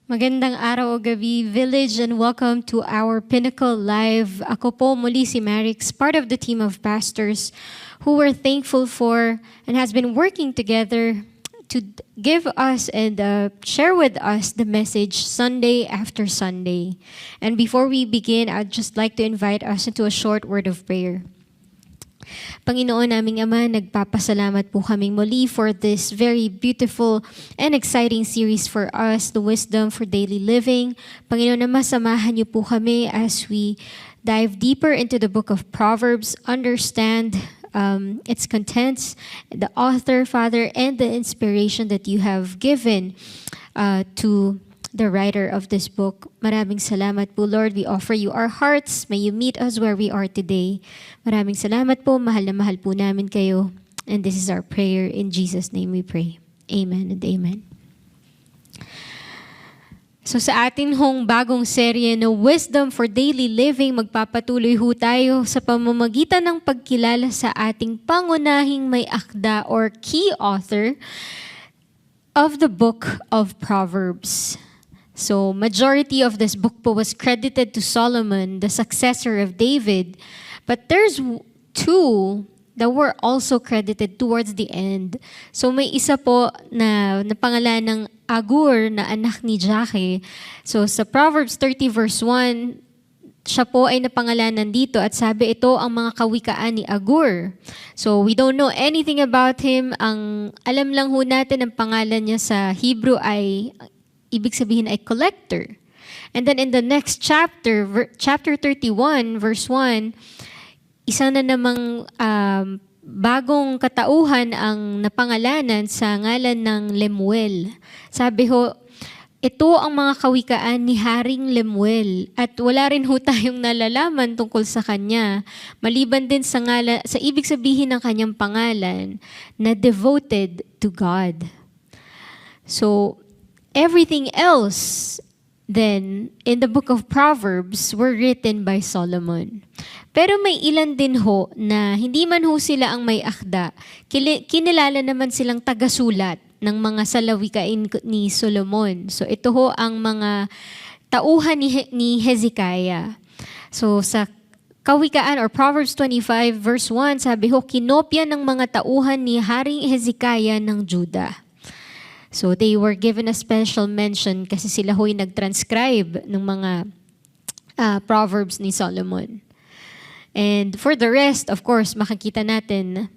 Magandang araw o gabi, Village, and welcome to our Pinnacle Live. Ako po muli si Marix, part of the team of pastors who we're thankful for and has been working together to give us and share with us the message Sunday after Sunday. And before we begin, I'd just like to invite us into a short word of prayer. Panginoon naming Ama, nagpapasalamat po kaming muli for this very beautiful and exciting series for us, The Wisdom for Daily Living. Panginoon naman, samahan niyo po kami as we dive deeper into the book of Proverbs, understand its contents, the author, Father, and the inspiration that you have given to the writer of this book. Maraming salamat po, Lord. We offer you our hearts. May you meet us where we are today. Maraming salamat po. Mahal na mahal po namin kayo. And this is our prayer. In Jesus' name we pray. Amen and amen. So sa atin hong bagong serye na Wisdom for Daily Living, magpapatuloy ho tayo sa pamamagitan ng pagkilala sa ating pangunahing may akda or key author of the book of Proverbs. So, majority of this book po was credited to Solomon, the successor of David. But there's two that were also credited towards the end. So, may isa po na pangalan ng Agur na anak ni Jake. So, sa Proverbs 30 verse 1, siya po ay napangalanan dito at sabi ito ang mga kawikaan ni Agur. So, we don't know anything about him. Ang alam lang ho natin ang pangalan niya sa Hebrew ay ibig sabihin ay collector. And then in the next chapter, chapter 31, verse 1, isa na namang bagong katauhan ang napangalanan sa ngalan ng Lemuel. Sabi ho, ito ang mga kawikaan ni Haring Lemuel at wala rin ho tayong nalalaman tungkol sa kanya. Maliban din sa ibig sabihin ng kanyang pangalan na devoted to God. So, everything else then in the book of Proverbs were written by Solomon. Pero may ilan din ho na hindi man ho sila ang may akda, kinilala naman silang tagasulat ng mga salawigain ni Solomon. So ito ho ang mga tauhan ni Hezekiah. So sa Kawikaan or Proverbs 25 verse 1, sabi ho, kinopya ng mga tauhan ni Haring Hezekiah ng Judah. So they were given a special mention kasi sila ho'y nag-transcribe ng mga Proverbs ni Solomon. And for the rest, of course, makikita natin,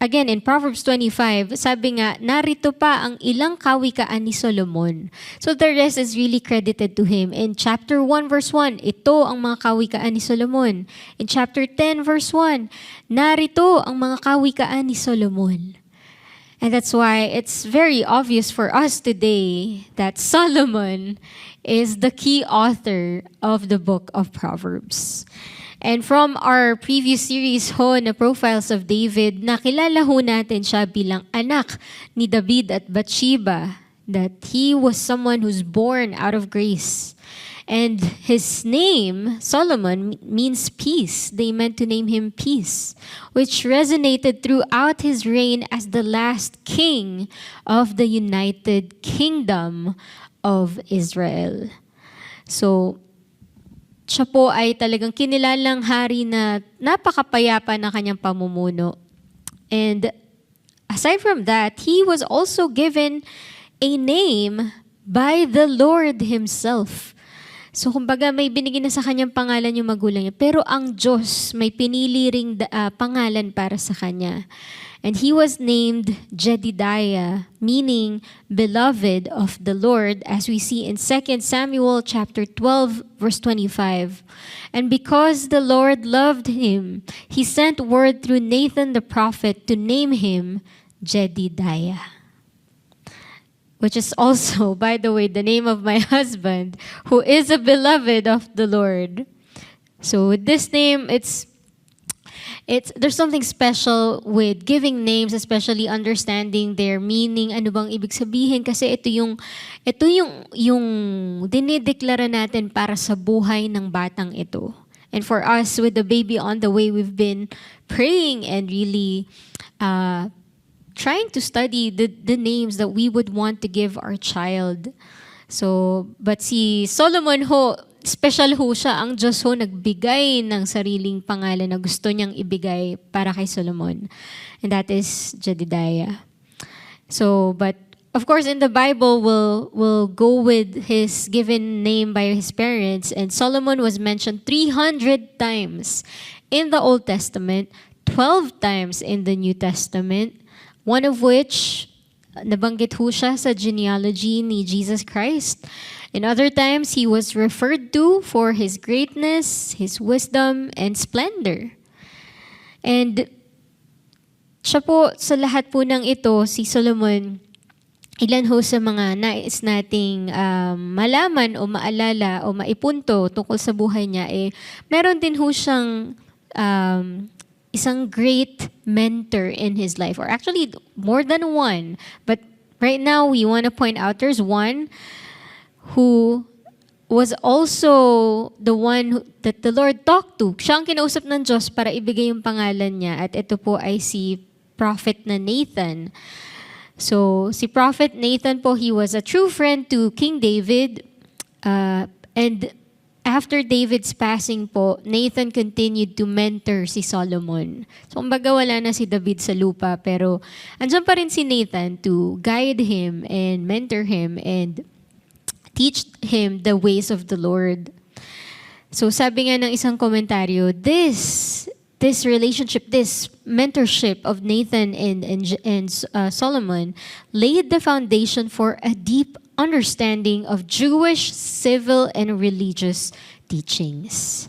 again, in Proverbs 25, sabi nga, narito pa ang ilang kawikaan ni Solomon. So the rest is really credited to him. In chapter 1, verse 1, ito ang mga kawikaan ni Solomon. In chapter 10, verse 1, narito ang mga kawikaan ni Solomon. And that's why it's very obvious for us today that Solomon is the key author of the book of Proverbs. And from our previous series ho na Profiles of David, nakilala ho natin siya bilang anak ni David at Bathsheba, that he was someone who's born out of grace. And his name, Solomon, means peace. They meant to name him Peace, which resonated throughout his reign as the last king of the United Kingdom of Israel. So, siya po ay talagang kinilalang hari na napakapayapa na kanyang pamumuno. And aside from that, he was also given a name by the Lord Himself. So kumbaga may binigyan na sa kanyang pangalan yung magulang niya. Pero ang Diyos may pinili ring pangalan para sa kanya. And he was named Jedidiah, meaning beloved of the Lord, as we see in 2 Samuel chapter 12, verse 25. And because the Lord loved him, he sent word through Nathan the prophet to name him Jedidiah. Which is also, by the way, the name of my husband, who is a beloved of the Lord. So with this name, there's something special with giving names, especially understanding their meaning, ano bang ibig sabihin, kasi ito yung dinideklara natin para sa buhay ng batang ito. And for us, with the baby on the way, we've been praying and really trying to study the names that we would want to give our child. So, but si Solomon ho, special ho siya. Ang Diyos ho nagbigay ng sariling pangalan na gusto niyang ibigay para kay Solomon. And that is Jedidiah. So, but of course, in the Bible, we'll go with his given name by his parents. And Solomon was mentioned 300 times in the Old Testament, 12 times in the New Testament, one of which nabanggit ho siya sa genealogy ni Jesus Christ. In other times, he was referred to for his greatness, his wisdom, and splendor. And siya po, sa lahat po ng ito, si Solomon, ilan ho sa mga nais nating malaman o maalala o maipunto tungkol sa buhay niya, meron din ho siyang isang great mentor in his life, or actually more than one. But right now, we want to point out there's one who was also the one that the Lord talked to. Siya ang kinausap ng Diyos para ibigay yung pangalan niya. At ito po ay si Prophet na Nathan. So, si Prophet Nathan po, he was a true friend to King David. And after David's passing po, Nathan continued to mentor si Solomon. So, kumbaga wala na si David sa lupa, pero andyan pa rin si Nathan to guide him and mentor him and teach him the ways of the Lord. So, sabi nga ng isang komentaryo, this relationship, this mentorship of Nathan and Solomon laid the foundation for a deep understanding of Jewish civil and religious teachings.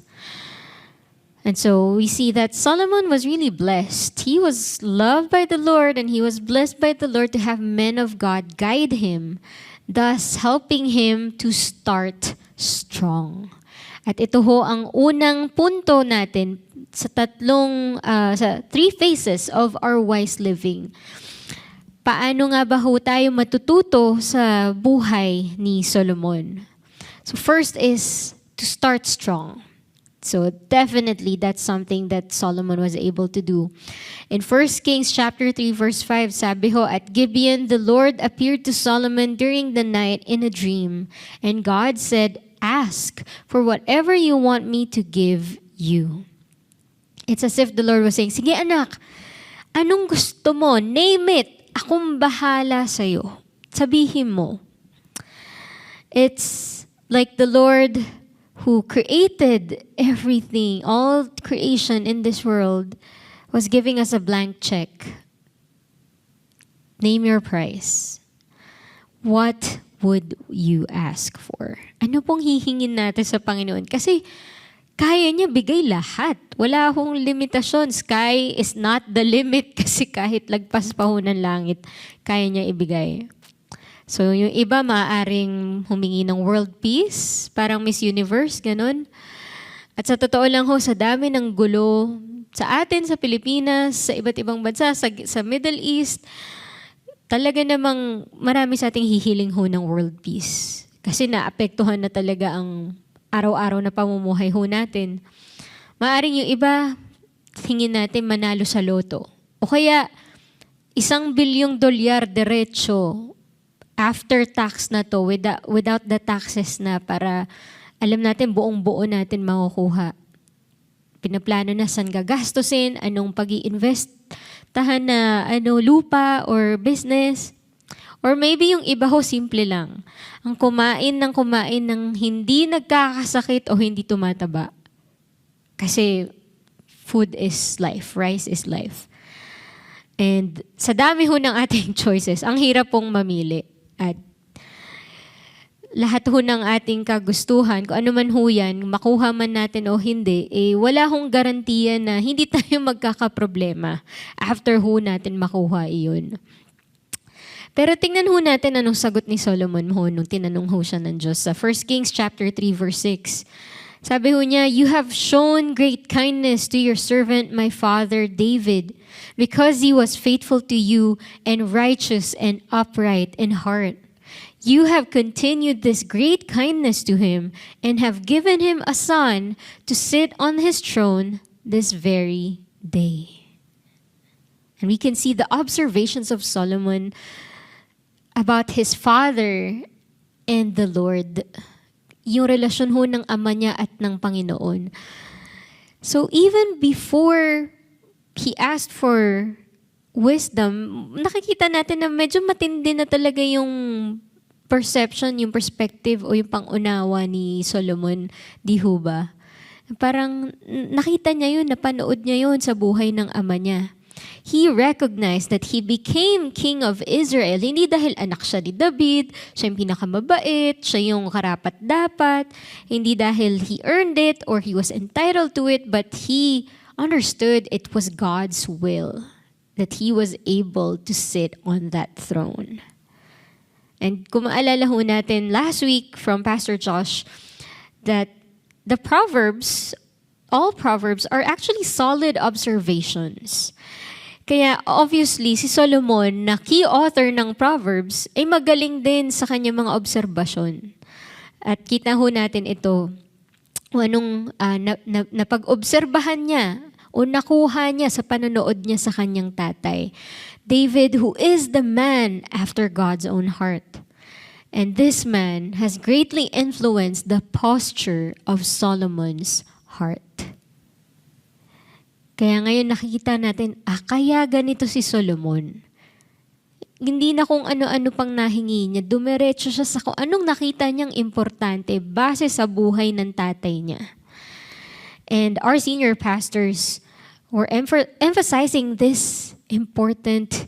And so we see that Solomon was really blessed. He was loved by the Lord, and he was blessed by the Lord to have men of God guide him, thus helping him to start strong. At ito ho ang unang punto natin sa sa 3 phases of our wise living. Paano nga ba ho tayo matututo sa buhay ni Solomon? So first is to start strong. So definitely that's something that Solomon was able to do. In 1 Kings chapter 3 verse 5, sabi ho, at Gibeon the Lord appeared to Solomon during the night in a dream, and God said, ask for whatever you want me to give you. It's as if the Lord was saying, sige anak, anong gusto mo? Name it. Akong bahala sa'yo. Sabihin mo. It's like the Lord who created everything, all creation in this world, was giving us a blank check. Name your price. What would you ask for? Ano pong hihingin natin sa Panginoon? Kasi kaya niya bigay lahat. Wala akong limitasyon. Sky is not the limit kasi kahit lagpas pa ho ng langit, kaya niya ibigay. So yung iba maaaring humingi ng world peace, parang Miss Universe, ganun. At sa totoo lang ho, sa dami ng gulo sa atin, sa Pilipinas, sa iba't ibang bansa, sa Middle East, talaga namang marami sa ating hihiling ho ng world peace. Kasi naapektuhan na talaga ang araw-araw na pamumuhay ho natin. Maaring yung iba, hingin natin manalo sa loto. O kaya, $1 billion diretso after tax na to, without the taxes na, para alam natin buong-buo natin makukuha. Pinaplano na saan gagastusin, anong pag-i-investahan na lupa or business. Or maybe yung iba ho, simple lang. Ang kumain ng hindi nagkakasakit o hindi tumataba. Kasi food is life, rice is life. And sa dami ho ng ating choices, ang hirap pong mamili. At lahat ho ng ating kagustuhan, kung ano man ho yan, makuha man natin o hindi, wala hong garantiya na hindi tayo magkakaproblema after ho natin makuha iyon. Pero tingnan ho natin anong sagot ni Solomon ho nung tinanong ho siya ng Diyos. Sa 1 Kings chapter 3 verse 6, sabi ho niya, you have shown great kindness to your servant my father David, because he was faithful to you and righteous and upright in heart. You have continued this great kindness to him and have given him a son to sit on his throne this very day. And we can see the observations of Solomon about his father and the Lord. Yung relasyon ho ng ama niya at ng Panginoon. So even before he asked for wisdom, nakikita natin na medyo matindi na talaga yung perception, yung perspective o yung pangunawa ni Solomon, di ho ba? Parang nakita niya yun, napanood niya yun sa buhay ng ama niya. He recognized that he became king of Israel, hindi dahil anak siya ni David, siya yung pinakamabait, siya yung karapat-dapat, hindi dahil he earned it or he was entitled to it, but he understood it was God's will that he was able to sit on that throne. And kung maalala ho natin last week from Pastor Josh, that the Proverbs, all Proverbs are actually solid observations. Kaya obviously, si Solomon, na key author ng Proverbs, ay magaling din sa kanyang mga obserbasyon. At kita ho natin ito, anong napag-obserbahan niya o nakuha niya sa panonood niya sa kanyang tatay. David, who is the man after God's own heart. And this man has greatly influenced the posture of Solomon's heart. Kaya ngayon nakikita natin, kaya ganito si Solomon. Hindi na kung ano-ano pang nahingi niya, dumiretso siya sa kung anong nakita niyang importante base sa buhay ng tatay niya. And our senior pastors were emphasizing this important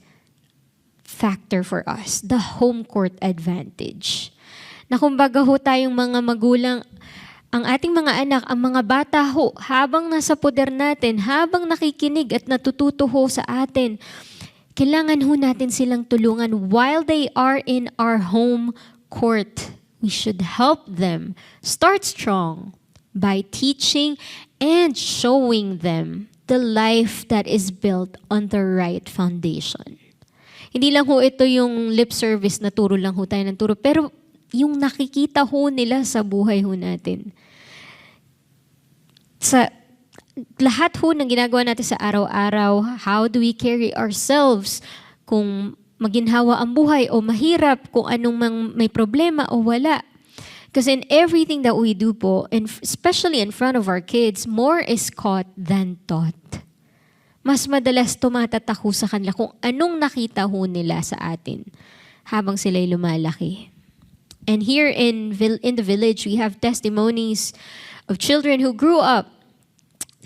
factor for us, the home court advantage. Na kumbaga ho tayong mga magulang, ang ating mga anak, ang mga bata ho, habang nasa poder natin, habang nakikinig at natututo ho sa atin, kailangan ho natin silang tulungan while they are in our home court. We should help them start strong by teaching and showing them the life that is built on the right foundation. Hindi lang ho ito yung lip service na turo lang ho tayo ng turo, pero yung nakikita ho nila sa buhay ho natin. Sa lahat ho ng ginagawa natin sa araw-araw, how do we carry ourselves? Kung maginhawa ang buhay o mahirap, kung anong may problema o wala. Because in everything that we do po, and especially in front of our kids, more is caught than taught. Mas madalas tumatatak ho sa kanila kung anong nakita ho nila sa atin habang sila'y lumalaki. And here in the village, we have testimonies of children who grew up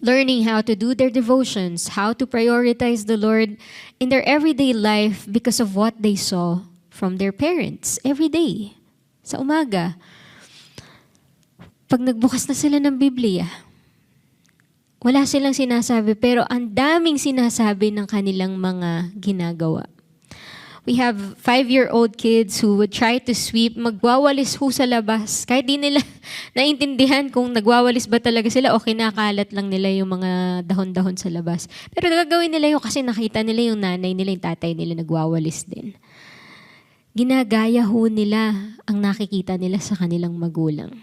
learning how to do their devotions, how to prioritize the Lord in their everyday life because of what they saw from their parents every day. Sa umaga, pag nagbukas na sila ng Biblia, wala silang sinasabi pero ang daming sinasabi ng kanilang mga ginagawa. We have 5-year-old kids who would try to sweep, magwawalis ho sa labas. Kahit di nila naintindihan kung nagwawalis ba talaga sila o kinakalat lang nila yung mga dahon-dahon sa labas. Pero gagawin nila yun kasi nakita nila yung nanay nila, yung tatay nila nagwawalis din. Ginagaya ho nila ang nakikita nila sa kanilang magulang.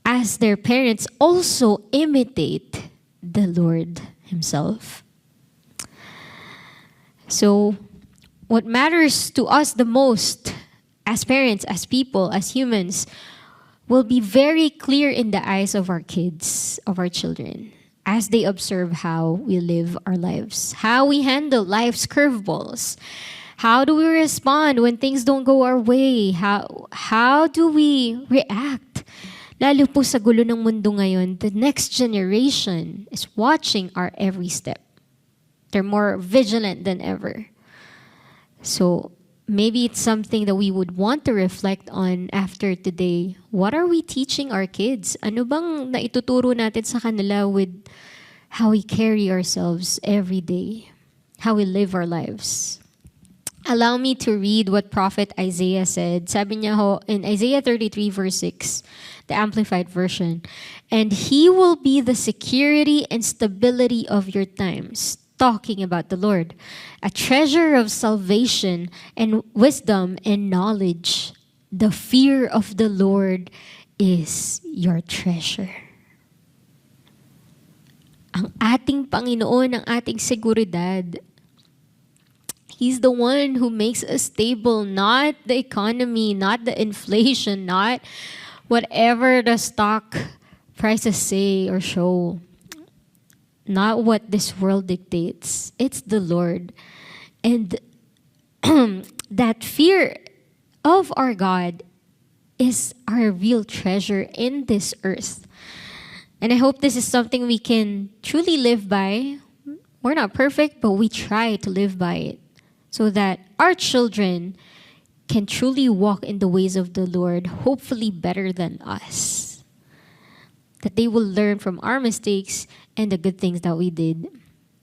As their parents also imitate the Lord Himself. So, what matters to us the most as parents, as people, as humans, will be very clear in the eyes of our kids, of our children, as they observe how we live our lives, how we handle life's curveballs, how do we respond when things don't go our way, how do we react. Lalo po sa gulo ng mundo ngayon, the next generation is watching our every step. They're more vigilant than ever. So maybe it's something that we would want to reflect on after today. What are we teaching our kids? Ano bang naituturo natin sa kanila with how we carry ourselves every day? How we live our lives? Allow me to read what Prophet Isaiah said. Sabi niya ho, in Isaiah 33 verse 6, the Amplified Version, "And He will be the security and stability of your times." Talking about the Lord, a treasure of salvation and wisdom and knowledge. The fear of the Lord is your treasure. Ang ating Panginoon, ang ating seguridad. He's the one who makes us stable, not the economy, not the inflation, not whatever the stock prices say or show. Not what this world dictates. It's the Lord. And that fear of our God is our real treasure in this earth. And I hope this is something we can truly live by. We're not perfect, but we try to live by it so that our children can truly walk in the ways of the Lord, hopefully better than us. That they will learn from our mistakes and the good things that we did.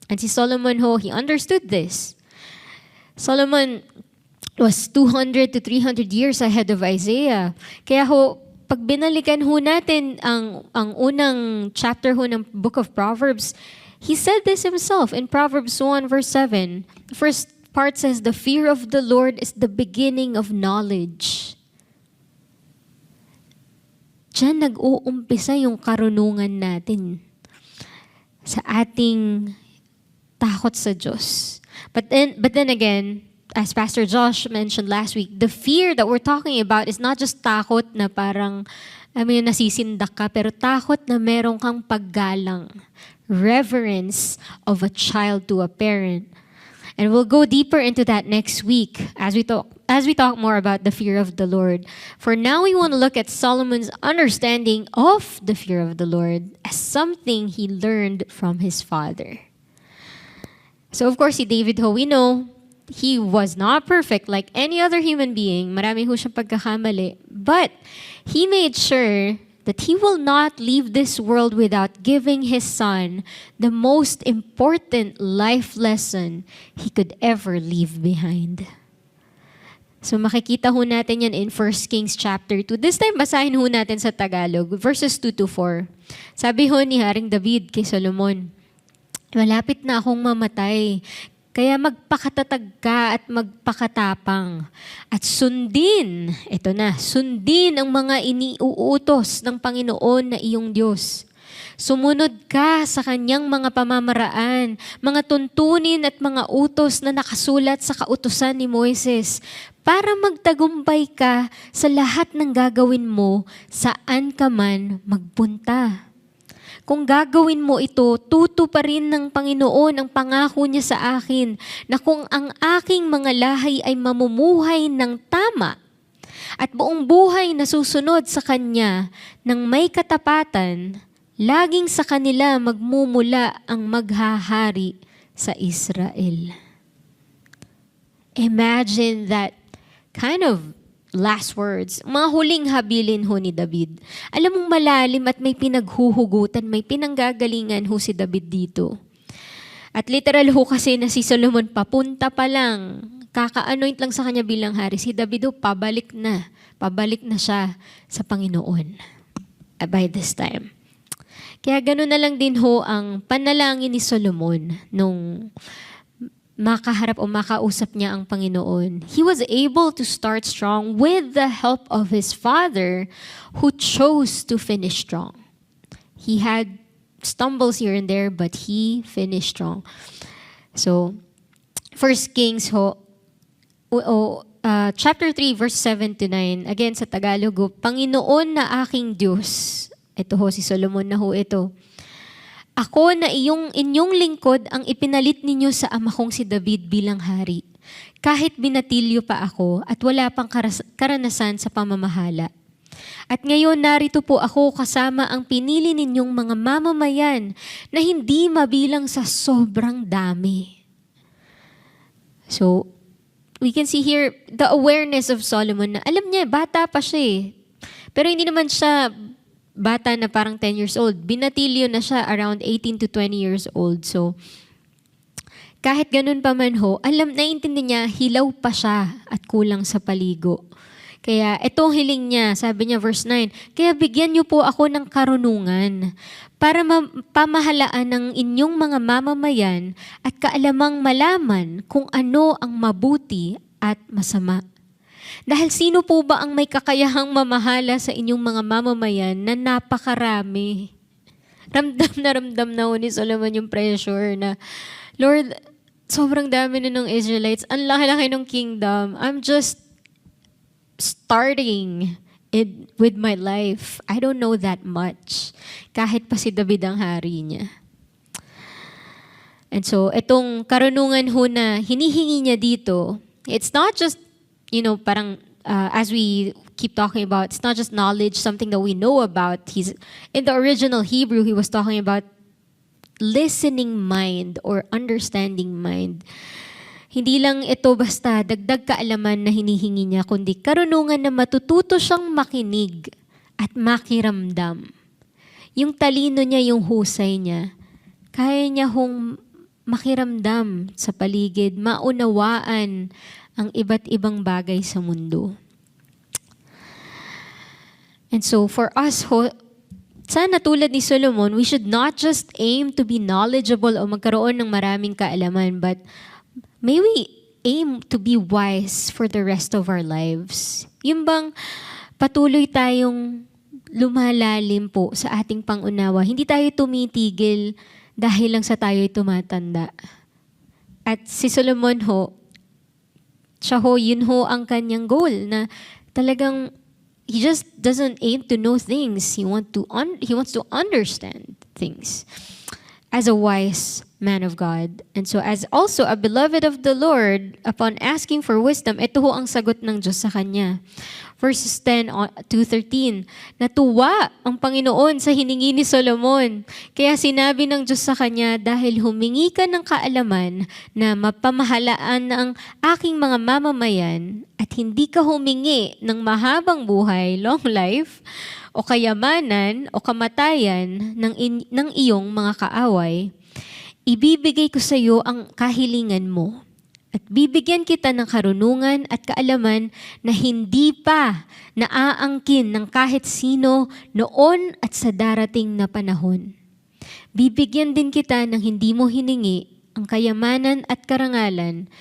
And si Solomon ho, he understood this. Solomon was 200 to 300 years ahead of Isaiah. Kaya ho, pag binalikan ho natin ang unang chapter ho ng Book of Proverbs, he said this himself in Proverbs 1 verse 7. The first part says, the fear of the Lord is the beginning of knowledge. Diyan nag-uumpisa yung karunungan natin sa ating takot sa Diyos. But then again, as Pastor Josh mentioned last week, the fear that we're talking about is not just takot na parang, nasisindak ka, pero takot na meron kang paggalang, reverence of a child to a parent. And we'll go deeper into that next week as we talk more about the fear of the Lord. For now, we want to look at Solomon's understanding of the fear of the Lord as something he learned from his father. So of course, si David ho, we know, he was not perfect like any other human being. Marami ho siyang pagkakamali. But he made sure that he will not leave this world without giving his son the most important life lesson he could ever leave behind. So makikita ho natin yan in 1 Kings chapter 2. This time, basahin ho natin sa Tagalog, verses 2 to 4. Sabi ho ni Haring David kay Solomon, malapit na akong mamatay, kaya magpakatatag ka at magpakatapang. At sundin ang mga iniuutos ng Panginoon na iyong Diyos. Sumunod ka sa kanyang mga pamamaraan, mga tuntunin at mga utos na nakasulat sa kautusan ni Moises, para magtagumpay ka sa lahat ng gagawin mo saan ka man magpunta. Kung gagawin mo ito, tutuparin ng Panginoon ang pangako niya sa akin na kung ang aking mga lahi ay mamumuhay ng tama at buong buhay na susunod sa Kanya ng may katapatan, laging sa kanila magmumula ang maghahari sa Israel. Imagine that kind of last words, mga huling habilin ho ni David. Alam mong malalim at may pinaghuhugutan, may pinanggagalingan ho si David dito. At literal ho kasi na si Solomon papunta pa lang, kaka-anoint lang sa kanya bilang hari. Si David ho, pabalik na siya sa Panginoon by this time. Kaya gano'n na lang din ho ang panalangin ni Solomon nung makaharap o makausap niya ang Panginoon. He was able to start strong with the help of his father who chose to finish strong. He had stumbles here and there, but he finished strong. So, 1 Kings chapter 3, verse 7 to 9. Again, sa Tagalog, Panginoon na aking Diyos. Ito ho, si Solomon na ho ito. Ako na inyong lingkod ang ipinalit ninyo sa ama kong si David bilang hari. Kahit binatilyo pa ako at wala pang karanasan sa pamamahala. At ngayon narito po ako kasama ang pinili ninyong mga mamamayan na hindi mabilang sa sobrang dami. So, we can see here the awareness of Solomon na alam niya, bata pa siya eh. Pero hindi naman siya bata na parang 10 years old. Binatilyo na siya around 18 to 20 years old. So, kahit ganun pa man ho, naiintindi niya, hilaw pa siya at kulang sa paligo. Kaya itong hiling niya, sabi niya verse 9, kaya bigyan niyo po ako ng karunungan para pamahalaan ng inyong mga mamamayan at kaalamang malaman kung ano ang mabuti at masama. Dahil sino po ba ang may kakayahang mamahala sa inyong mga mamamayan na napakarami? Ramdam na ho ni Solomon yung pressure na, Lord, sobrang dami na ng Israelites. Ang laki-laki ng kingdom. I'm just starting with my life. I don't know that much. Kahit pa si David ang hari niya. And so, itong karunungan ho na hinihingi niya dito, it's not just, parang as we keep talking about, it's not just knowledge, something that we know about. In the original Hebrew, he was talking about listening mind or understanding mind. Hindi lang ito basta dagdag kaalaman na hinihingi niya, kundi karunungan na matututo siyang makinig at makiramdam. Yung talino niya, yung husay niya, kaya niya hong makiramdam sa paligid, maunawaan ang iba't ibang bagay sa mundo. And so for us, sana tulad ni Solomon, we should not just aim to be knowledgeable o magkaroon ng maraming kaalaman, but may we aim to be wise for the rest of our lives. Yung bang patuloy tayong lumalalim po sa ating pangunawa. Hindi tayo tumitigil dahil lang sa tayo'y tumatanda. At si Solomon yun ho ang kanyang goal na talagang he just doesn't aim to know things. He wants to understand things as a wise man of God. And so as also a beloved of the Lord, upon asking for wisdom, ito ho ang sagot ng Diyos sa kanya. Verses 10 to 13, natuwa ang Panginoon sa hiningi ni Solomon. Kaya sinabi ng Diyos sa kanya, dahil humingi ka ng kaalaman na mapamahalaan ng aking mga mamamayan at hindi ka humingi ng mahabang buhay, long life, o kayamanan o kamatayan ng iyong mga kaaway, ibibigay ko sa iyo ang kahilingan mo. At bibigyan kita ng karunungan at kaalaman na hindi pa naaangkin ng kahit sino noon at sa darating na panahon. Bibigyan din kita ng hindi mo hiningi ang kayamanan at karangalan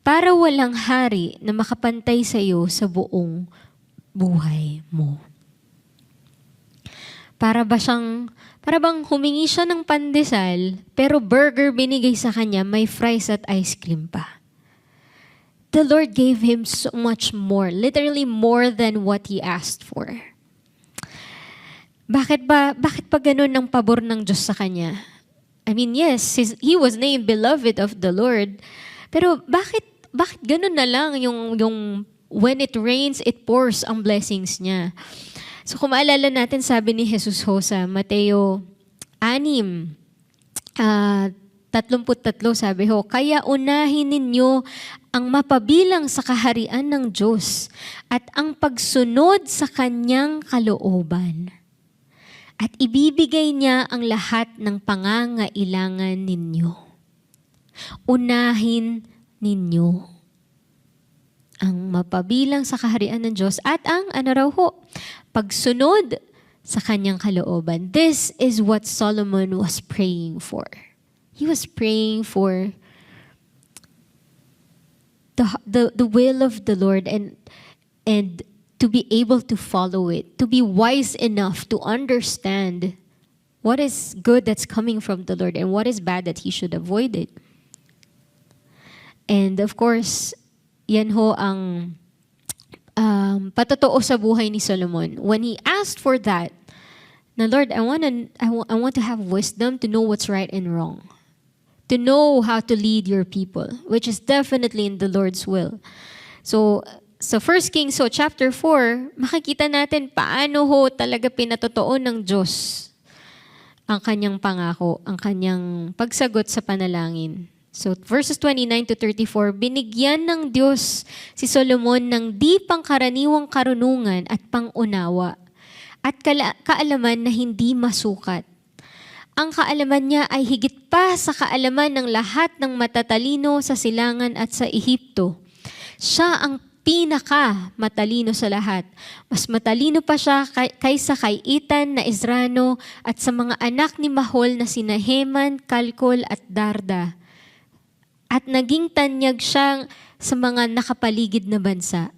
para walang hari na makapantay sa iyo sa buong buhay mo. Para bang humingi siya ng pandesal, pero burger binigay sa kanya, may fries at ice cream pa. The Lord gave him so much more, literally more than what he asked for. Bakit pa ganun ang pabor ng Diyos sa kanya? I mean, yes, he was named beloved of the Lord, pero bakit ganun na lang yung when it rains, it pours ang blessings niya? So kung maalala natin, sabi ni Jesus sa Mateo 6:33, sabi kaya unahin ninyo ang mapabilang sa kaharian ng Diyos at ang pagsunod sa kanyang kalooban. At ibibigay niya ang lahat ng pangangailangan ninyo. Unahin ninyo ang mapabilang sa kaharian ng Diyos at ang pagsunod sa kanyang kalooban. This is what Solomon was praying for. He was praying for the will of the Lord and to be able to follow it, to be wise enough to understand what is good that's coming from the Lord and what is bad that he should avoid it. And of course, yan ang patotoo sa buhay ni Solomon. When he asked for that, na Lord, I want to have wisdom to know what's right and wrong. To know how to lead your people, which is definitely in the Lord's will. So 1 Kings chapter 4, makikita natin paano talaga pinatotoo ng Diyos ang kanyang pangako, ang kanyang pagsagot sa panalangin. So verses 29 to 34, binigyan ng Diyos si Solomon ng di pangkaraniwang karunungan at pangunawa at kaalaman na hindi masukat. Ang kaalaman niya ay higit pa sa kaalaman ng lahat ng matatalino sa silangan at sa Ehipto. Siya ang pinaka-matalino sa lahat. Mas matalino pa siya kaysa kay Ethan na Israno at sa mga anak ni Mahol na sina Heman, Kalkol at Darda. At naging tanyag siya sa mga nakapaligid na bansa.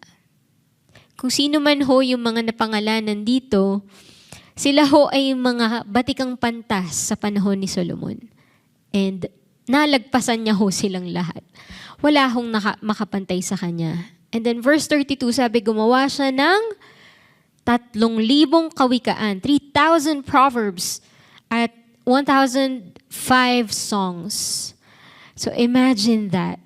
Kung sino man yung mga napangalanan dito, sila ay mga batikang pantas sa panahon ni Solomon. And nalagpasan niya ho silang lahat. Wala hong makapantay sa kanya. And then verse 32, sabi, gumawa siya ng 3,000 kawikaan, 3,000 proverbs, at 1,005 songs. So imagine that.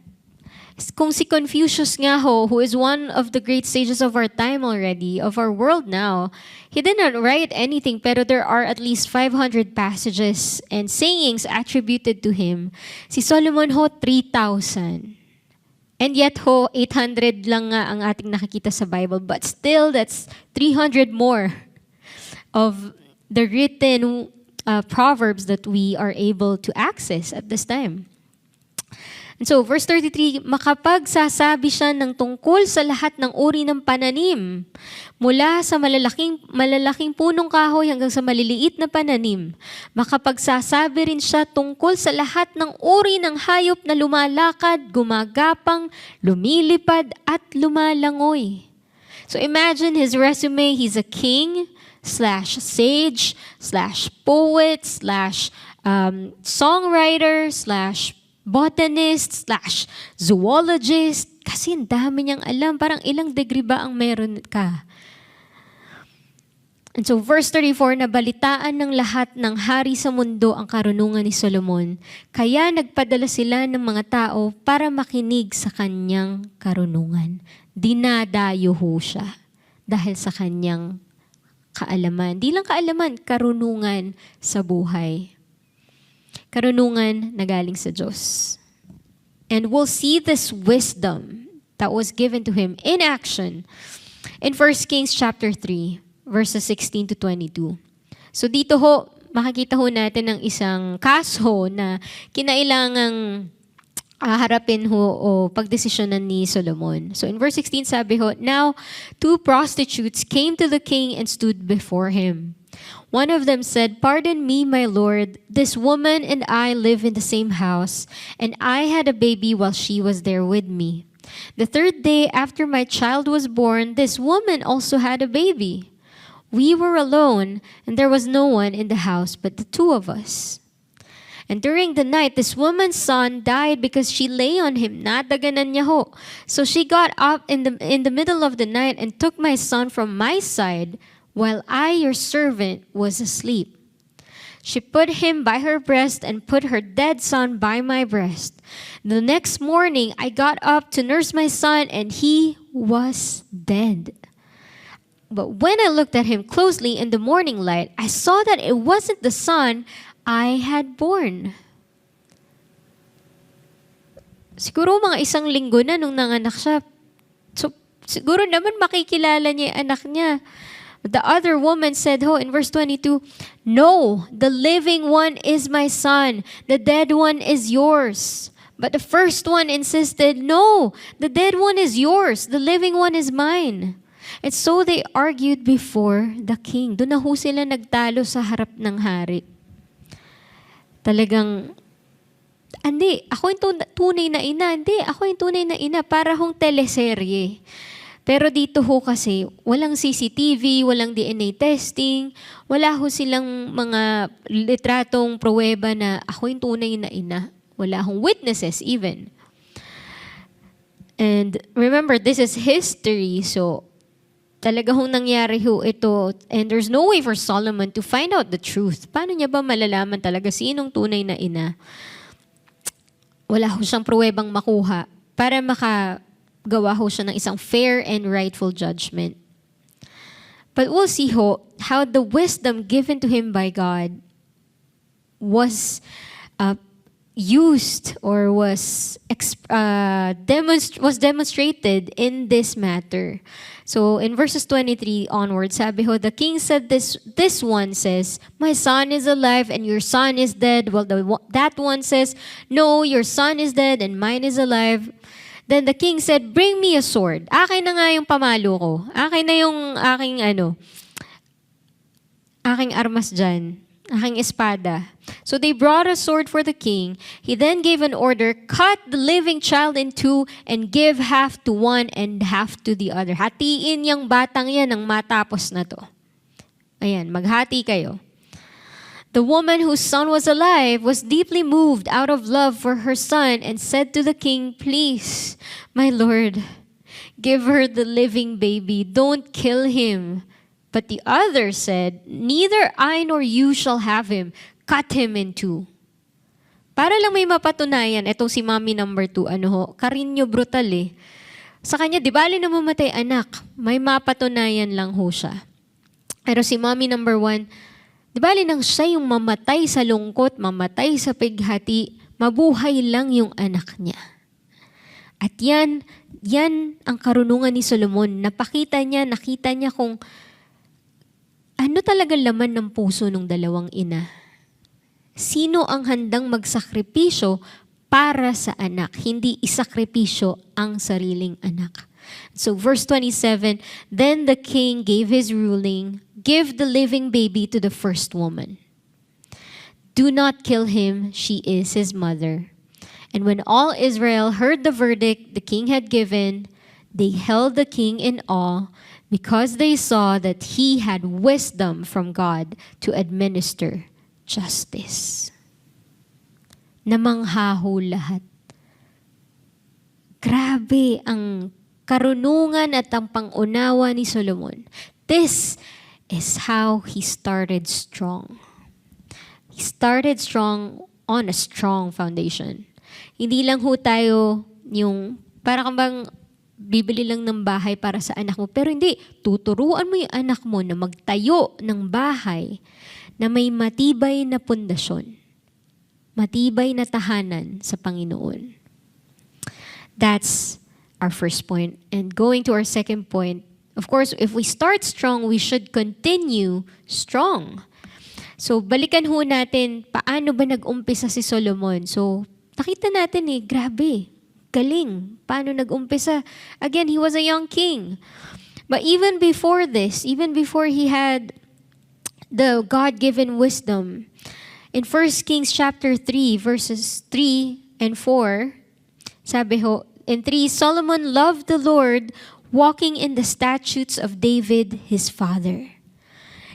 Kung si Confucius nga ho, who is one of the great sages of our time already, of our world now, he did not write anything, pero there are at least 500 passages and sayings attributed to him. Si Solomon ho, 3,000. And yet ho, 800 lang nga ang ating nakikita sa Bible, but still, that's 300 more of the written proverbs that we are able to access at this time. And so, verse 33, makapagsasabi siya ng tungkol sa lahat ng uri ng pananim, mula sa malalaking punong kahoy hanggang sa maliliit na pananim. Makapagsasabi rin siya tungkol sa lahat ng uri ng hayop na lumalakad, gumagapang, lumilipad, at lumalangoy. So imagine his resume. He's a king, /sage, /poet, /songwriter, botanist, /zoologist. Kasi ang dami niyang alam. Parang ilang degree ba ang meron ka? And so verse 34, nabalitaan ng lahat ng hari sa mundo ang karunungan ni Solomon. Kaya nagpadala sila ng mga tao para makinig sa kanyang karunungan. Dinadayo ho siya dahil sa kanyang kaalaman. Di lang kaalaman, karunungan sa buhay. Karunungan na galing sa Diyos. And we'll see this wisdom that was given to him in action in 1 Kings chapter 3, verses 16 to 22. So dito ho, makikita ho natin ng isang kaso na kinailangang harapin ho o pagdesisyonan ni Solomon. So in verse 16 sabi ho, now 2 prostitutes came to the king and stood before him. One of them said, "Pardon me, my lord, this woman and I live in the same house, and I had a baby while she was there with me. The third day after my child was born, this woman also had a baby. We were alone, and there was no one in the house but the two of us. And during the night, this woman's son died because she lay on him. Nadaganan niya ho. So she got up in the middle of the night and took my son from my side, while I, your servant, was asleep. She put him by her breast and put her dead son by my breast. The next morning, I got up to nurse my son, and he was dead. But when I looked at him closely in the morning light, I saw that it wasn't the son I had born." Siguro mga 1 linggo na nung nanganak siya. So, siguro naman makikilala niya yung anak niya. The other woman said in verse 22, "No, the living one is my son. The dead one is yours." But the first one insisted, "No, the dead one is yours. The living one is mine." And so they argued before the king. Doon na ho sila nagtalo sa harap ng hari. Talagang, hindi, ako yung tunay na ina. Hindi, ako yung tunay na ina. Para hong teleserye. Pero dito ho kasi, walang CCTV, walang DNA testing, wala ho silang mga litratong pruweba na ako yung tunay na ina. Wala hong witnesses even. And remember, this is history, so talaga hong nangyari ho ito, and there's no way for Solomon to find out the truth. Paano niya ba malalaman talaga sinong tunay na ina? Wala ho siyang pruwebang makuha para makagawa ho siya ng isang fair and rightful judgment. But we'll see ho how the wisdom given to him by God was used or was demonstrated in this matter. So in verses 23 onward, sabi ho, the king said this one says, "My son is alive and your son is dead." Well, that one says, "No, your son is dead and mine is alive." Then the king said, "Bring me a sword." Akin na nga yung pamalo ko. Akin na yung aking armas dyan. Aking espada. So they brought a sword for the king. He then gave an order, "Cut the living child in two and give half to one and half to the other." Hatiin yung batang yan nang matapos na to. Ayan, maghati kayo. The woman whose son was alive was deeply moved out of love for her son and said to the king, "Please, my lord, give her the living baby. Don't kill him." But the other said, "Neither I nor you shall have him. Cut him in two." Para lang may mapatunayan, etong si mommy number 2, Carino brutal eh. Sa kanya, di bali na mamatay anak, may mapatunayan lang ho siya. Pero si mommy number 1, di bali nang siya yung mamatay sa lungkot, mamatay sa pighati, mabuhay lang yung anak niya. At yan ang karunungan ni Solomon. Nakita niya kung ano talaga laman ng puso ng dalawang ina. Sino ang handang magsakripisyo para sa anak, hindi isakripisyo ang sariling anak. So verse 27, then the king gave his ruling, "Give the living baby to the first woman. Do not kill him, she is his mother." And when all Israel heard the verdict the king had given, they held the king in awe because they saw that he had wisdom from God to administer justice. Namanghaho lahat. Grabe ang karunungan at ang pangunawa ni Solomon. This is how he started strong. He started strong on a strong foundation. Hindi lang ho tayo yung para kang bang bibili lang ng bahay para sa anak mo. Pero hindi, tuturuan mo yung anak mo na magtayo ng bahay na may matibay na pundasyon. Matibay na tahanan sa Panginoon. That's our first point. And going to our second point, of course, if we start strong, we should continue strong. So, balikan ho natin, paano ba nag-umpisa si Solomon? So, nakita natin grabe, galing. Paano nag-umpisa? Again, he was a young king. But even before this, even before he had the God-given wisdom, in 1 Kings chapter 3, verses 3 and 4, sabi ho, in 3, Solomon loved the Lord, walking in the statutes of David, his father.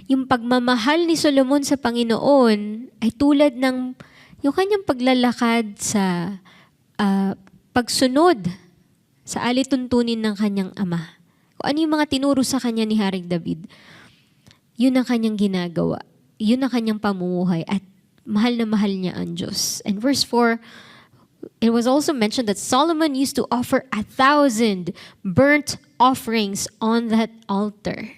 Yung pagmamahal ni Solomon sa Panginoon ay tulad ng yung kanyang paglalakad sa pagsunod sa alituntunin ng kanyang ama. Kung ano yung mga tinuro sa kanya ni Haring David, yun ang kanyang ginagawa. Yun ang kanyang pamumuhay at mahal na mahal niya ang Diyos. And verse 4, it was also mentioned that Solomon used to offer 1,000 burnt offerings on that altar.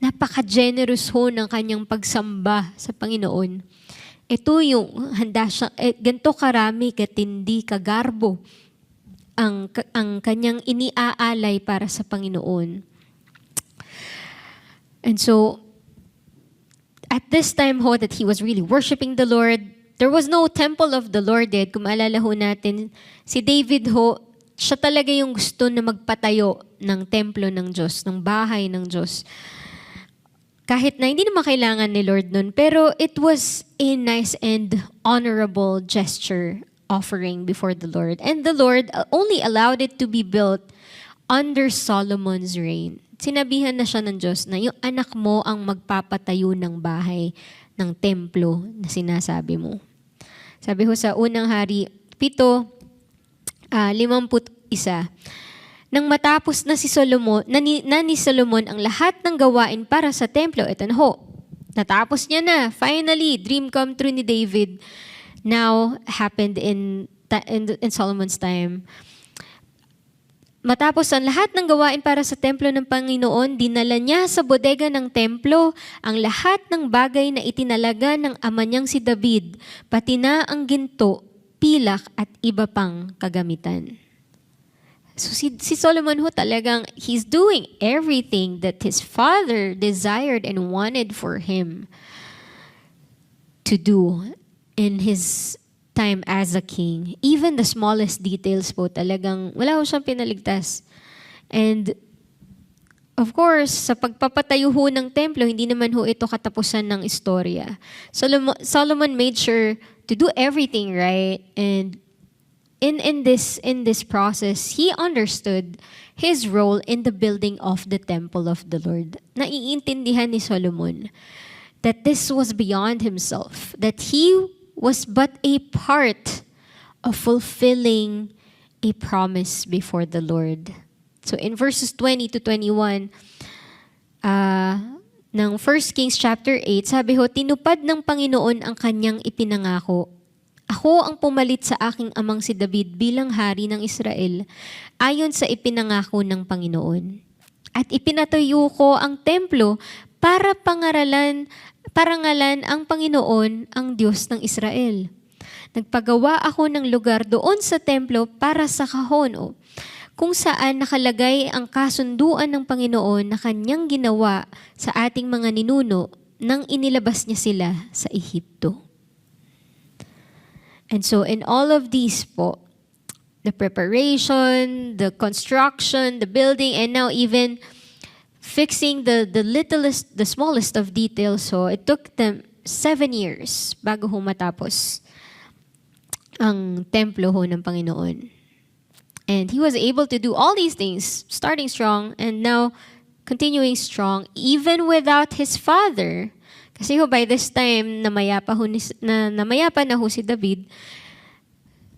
Napaka-generous ho ng kanyang pagsamba sa Panginoon. Ito yung handa siya, ganito karami, katindi, kagarbo ang kanyang iniaalay para sa Panginoon. And so, at this time ho that he was really worshiping the Lord, there was no temple of the Lord yet. Kung maalala ho natin, si David ho, siya talaga yung gusto na magpatayo ng templo ng Diyos, ng bahay ng Diyos. Kahit na hindi naman kailangan ni Lord nun, pero it was a nice and honorable gesture offering before the Lord. And the Lord only allowed it to be built under Solomon's reign. Sinabihan na siya ng Diyos na yung anak mo ang magpapatayo ng bahay ng templo na sinasabi mo. Sabi ho sa unang hari, 7:51. Nang matapos na ni Solomon ang lahat ng gawain para sa templo, eto na ho, natapos niya na. Finally, dream come true ni David now happened in Solomon's time. Matapos ang lahat ng gawain para sa templo ng Panginoon, dinala niya sa bodega ng templo ang lahat ng bagay na itinalaga ng ama niyang si David, pati na ang ginto, pilak at iba pang kagamitan. So si Solomon ho talagang, he's doing everything that his father desired and wanted for him to do in his time as a king. Even the smallest details po talagang wala ho siyang pinaligtas. And of course, sa pagpapatayo ho ng templo, hindi naman ho ito katapusan ng istorya. Solomon made sure to do everything right, and in this process, he understood his role in the building of the temple of the Lord. Naiintindihan ni Solomon that this was beyond himself, that he was but a part of fulfilling a promise before the Lord. So in verses 20 to 21 ng 1 Kings chapter 8, sabi ho, tinupad ng Panginoon ang kanyang ipinangako. Ako ang pumalit sa aking amang si David bilang hari ng Israel ayon sa ipinangako ng Panginoon. At ipinatayo ko ang templo para parangalan ang Panginoon ang Diyos ng Israel. Nagpagawa ako ng lugar doon sa templo para sa kahon, kung saan nakalagay ang kasunduan ng Panginoon na kanyang ginawa sa ating mga ninuno nang inilabas niya sila sa Ehipto. And so in all of these po, the preparation, the construction, the building, and now even fixing the smallest of details. So it took them 7 years bago ho matapos ang templo ho ng Panginoon. And he was able to do all these things, starting strong and now continuing strong, even without his father. Kasi ho, by this time, namayapa na ho si David.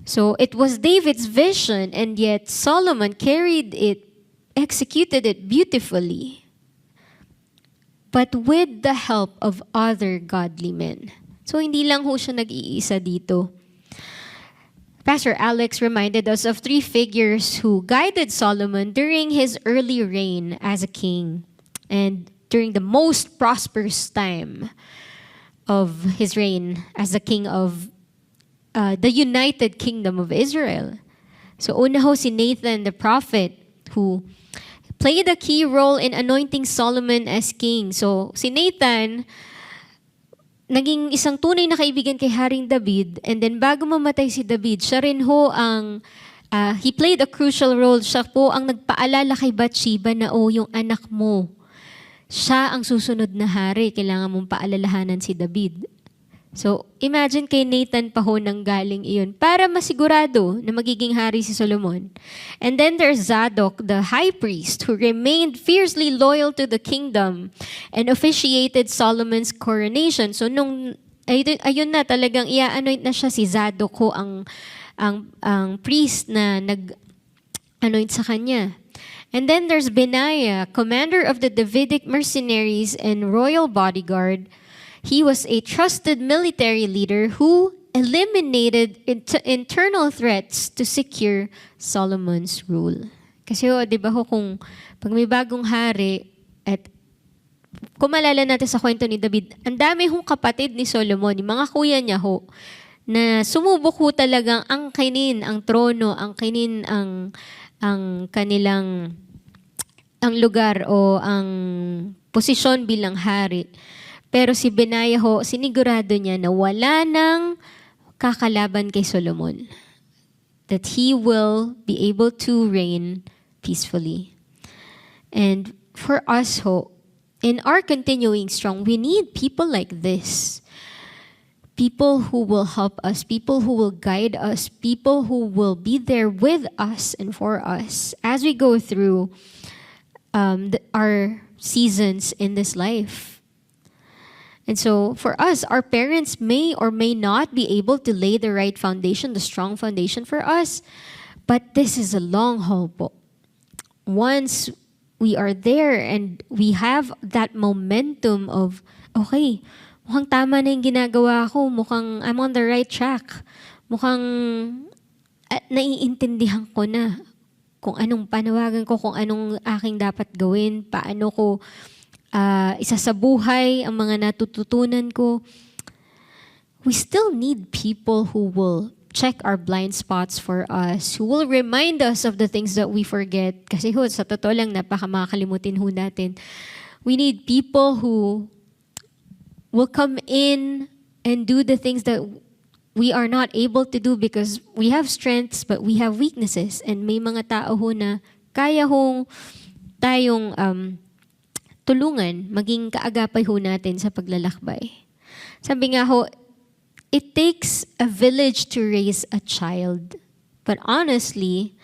So it was David's vision, and yet Solomon carried it, executed it beautifully, but with the help of other godly men. So hindi lang ho siya nag-iisa dito. Pastor Alex reminded us of 3 figures who guided Solomon during his early reign as a king and during the most prosperous time of his reign as the king of the United Kingdom of Israel. So una ho si Nathan the prophet, who played a key role in anointing Solomon as king. So si Nathan, naging isang tunay na kaibigan kay Haring David, and then bago mamatay si David, siya rin ho ang, he played a crucial role. Siya po ang nagpaalala kay Bathsheba na, yung anak mo, siya ang susunod na hari, kailangan mong paalalahanan si David. So, imagine kay Nathan pa ho nang galing iyon para masigurado na magiging hari si Solomon. And then there's Zadok, the high priest, who remained fiercely loyal to the kingdom and officiated Solomon's coronation. So, ayun na, talagang i-anoint na siya, si Zadok ho ang priest na nag-anoint sa kanya. And then there's Benaiah, commander of the Davidic mercenaries and royal bodyguard. He was a trusted military leader who eliminated internal threats to secure Solomon's rule. Kasi di ba ho, kung pag may bagong hari, at kung malala natin sa kwento ni David, ang dami hong kapatid ni Solomon, yung mga kuya niya ho, na sumubok ho talagang angkinin ang trono, angkinin ang kanilang ang lugar o ang posisyon bilang hari. Pero si Benaiah ho, sinigurado niya na wala nang kakalaban kay Solomon. That he will be able to reign peacefully. And for us ho, in our continuing strong, we need people like this. People who will help us, people who will guide us, people who will be there with us and for us as we go through our seasons in this life. And so, for us, our parents may or may not be able to lay the right foundation, the strong foundation for us, but this is a long haul po. Once we are there and we have that momentum of, okay, mukhang tama na yung ginagawa ko, mukhang I'm on the right track, mukhang naiintindihan ko na kung anong panawagan ko, kung anong aking dapat gawin, paano ko isa sa buhay ang mga natututunan ko. We still need people who will check our blind spots for us, who will remind us of the things that we forget. Kasi ho, sa totoo lang, makakalimutin ho natin. We need people who will come in and do the things that we are not able to do because we have strengths but we have weaknesses. And may mga tao ho na kaya hong tayong tulungan, maging kaagapay ho natin sa paglalakbay. Sabi nga ho, it takes a village to raise a child. But honestly,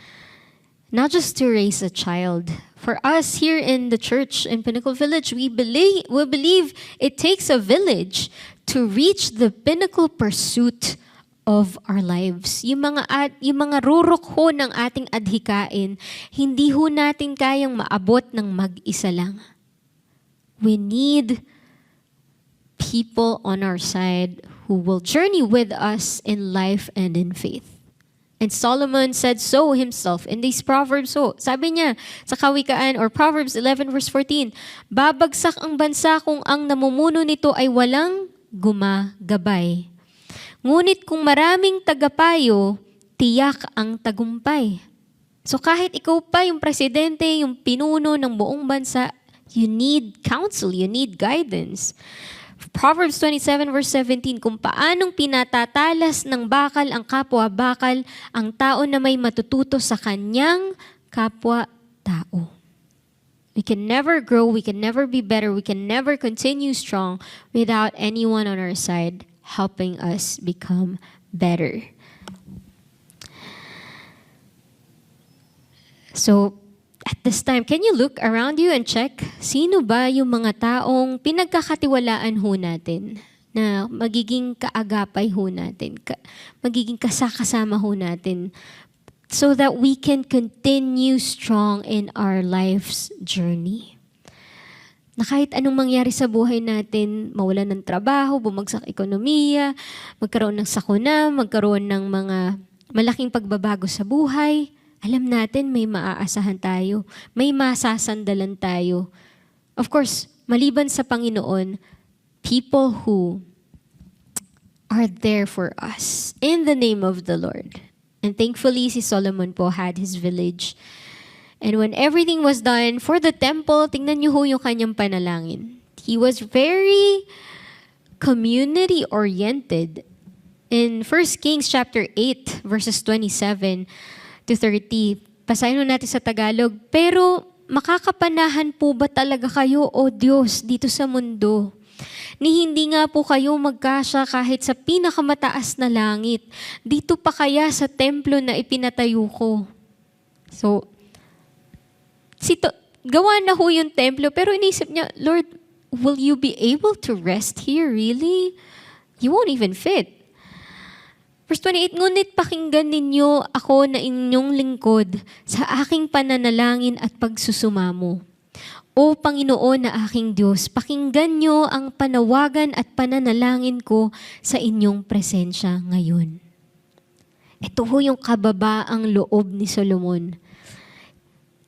not just to raise a child, For us here in the church in Pinnacle Village, we believe it takes a village to reach the pinnacle pursuit of our lives. Yung mga rurok ho ng ating adhikain, hindi ho natin kayang maabot ng mag-isa lang. We need people on our side who will journey with us in life and in faith. And Solomon said so himself in these Proverbs. So, sabi niya sa Kawikaan or Proverbs 11 verse 14, babagsak ang bansa kung ang namumuno nito ay walang gumagabay. Ngunit kung maraming tagapayo, tiyak ang tagumpay. So kahit ikaw pa yung presidente, yung pinuno ng buong bansa, you need counsel, you need guidance. Proverbs 27 verse 17, kung paanong pinatatalas ng bakal ang kapwa-bakal, ang tao na may matututo sa kanyang kapwa-tao. We can never grow, we can never be better, we can never continue strong without anyone on our side helping us become better. So, at this time, can you look around you and check sino ba yung mga taong pinagkakatiwalaan ho natin na magiging kaagapay ho natin, magiging kasakasama ho natin so that we can continue strong in our life's journey. Na kahit anong mangyari sa buhay natin, mawalan ng trabaho, bumagsak ekonomiya, magkaroon ng sakuna, magkaroon ng mga malaking pagbabago sa buhay, alam natin may maaasahan tayo, may masasandalan tayo. Of course, maliban sa Panginoon, people who are there for us in the name of the Lord. And thankfully, si Solomon po had his village. And when everything was done for the temple, tingnan niyo ho yung kanyang panalangin. He was very community-oriented. In 1 Kings chapter 8, verses 27 to 30, pasahin natin sa Tagalog, pero makakapanahan po ba talaga kayo, O Diyos, dito sa mundo? Ni hindi nga po kayo magkasya kahit sa pinakamataas na langit. Dito pa kaya sa templo na ipinatayo ko? So, gawa na ho yung templo, pero inisip niya, Lord, will you be able to rest here, really? You won't even fit. Verse 28, ngunit pakinggan ninyo ako na inyong lingkod sa aking pananalangin at pagsusumamo. O Panginoon na aking Diyos, pakinggan nyo ang panawagan at pananalangin ko sa inyong presensya ngayon. Ito ho yung kababaang loob ni Solomon.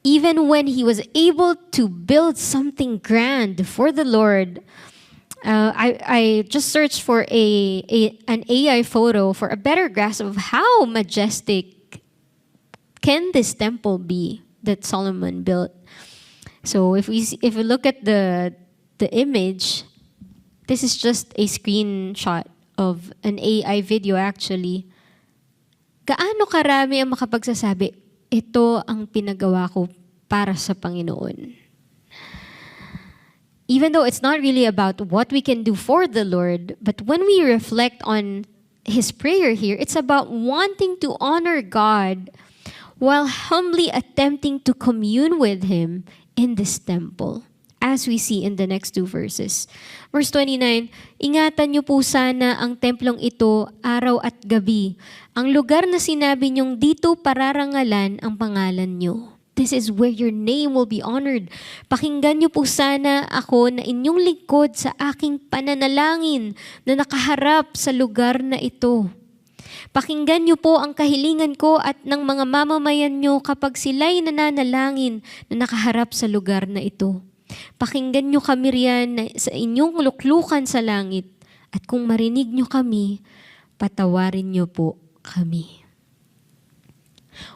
Even when he was able to build something grand for the Lord, I just searched for an AI photo for a better grasp of how majestic can this temple be that Solomon built. So if we look at the image, this is just a screenshot of an AI video actually. Gaano karami ang makapagsasabi, ito ang pinagawa ko para sa Panginoon. Even though it's not really about what we can do for the Lord, but when we reflect on his prayer here, it's about wanting to honor God while humbly attempting to commune with him in this temple, as we see in the next two verses. Verse 29, ingatan niyo po sana ang templong ito araw at gabi, ang lugar na sinabi niyong dito pararangalan ang pangalan niyo. This is where your name will be honored. Pakinggan niyo po sana ako na inyong lingkod sa aking pananalangin na nakaharap sa lugar na ito. Pakinggan niyo po ang kahilingan ko at ng mga mamamayan niyo kapag sila'y nananalangin na nakaharap sa lugar na ito. Pakinggan niyo kami riyan sa inyong luklukan sa langit at kung marinig niyo kami, patawarin niyo po kami.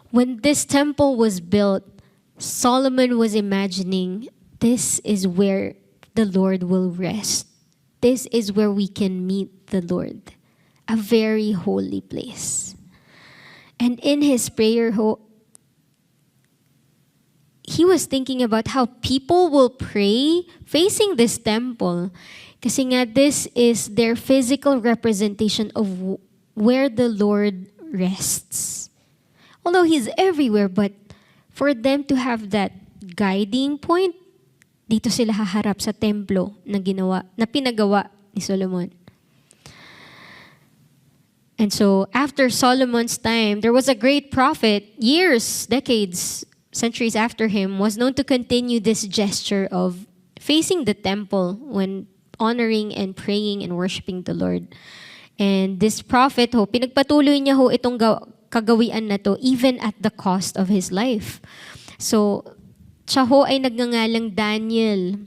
When this temple was built, Solomon was imagining, this is where the Lord will rest. This is where we can meet the Lord. A very holy place. And in his prayer, he was thinking about how people will pray facing this temple. Kasi nga, this is their physical representation of where the Lord rests. Although he's everywhere, but for them to have that guiding point, dito sila haharap sa templo na pinagawa ni Solomon. And so, after Solomon's time, there was a great prophet, years, decades, centuries after him, was known to continue this gesture of facing the temple when honoring and praying and worshiping the Lord. And this prophet, pinagpatuloy niya itong kagawian na to even at the cost of his life. So, siya ay nagngangalang Daniel.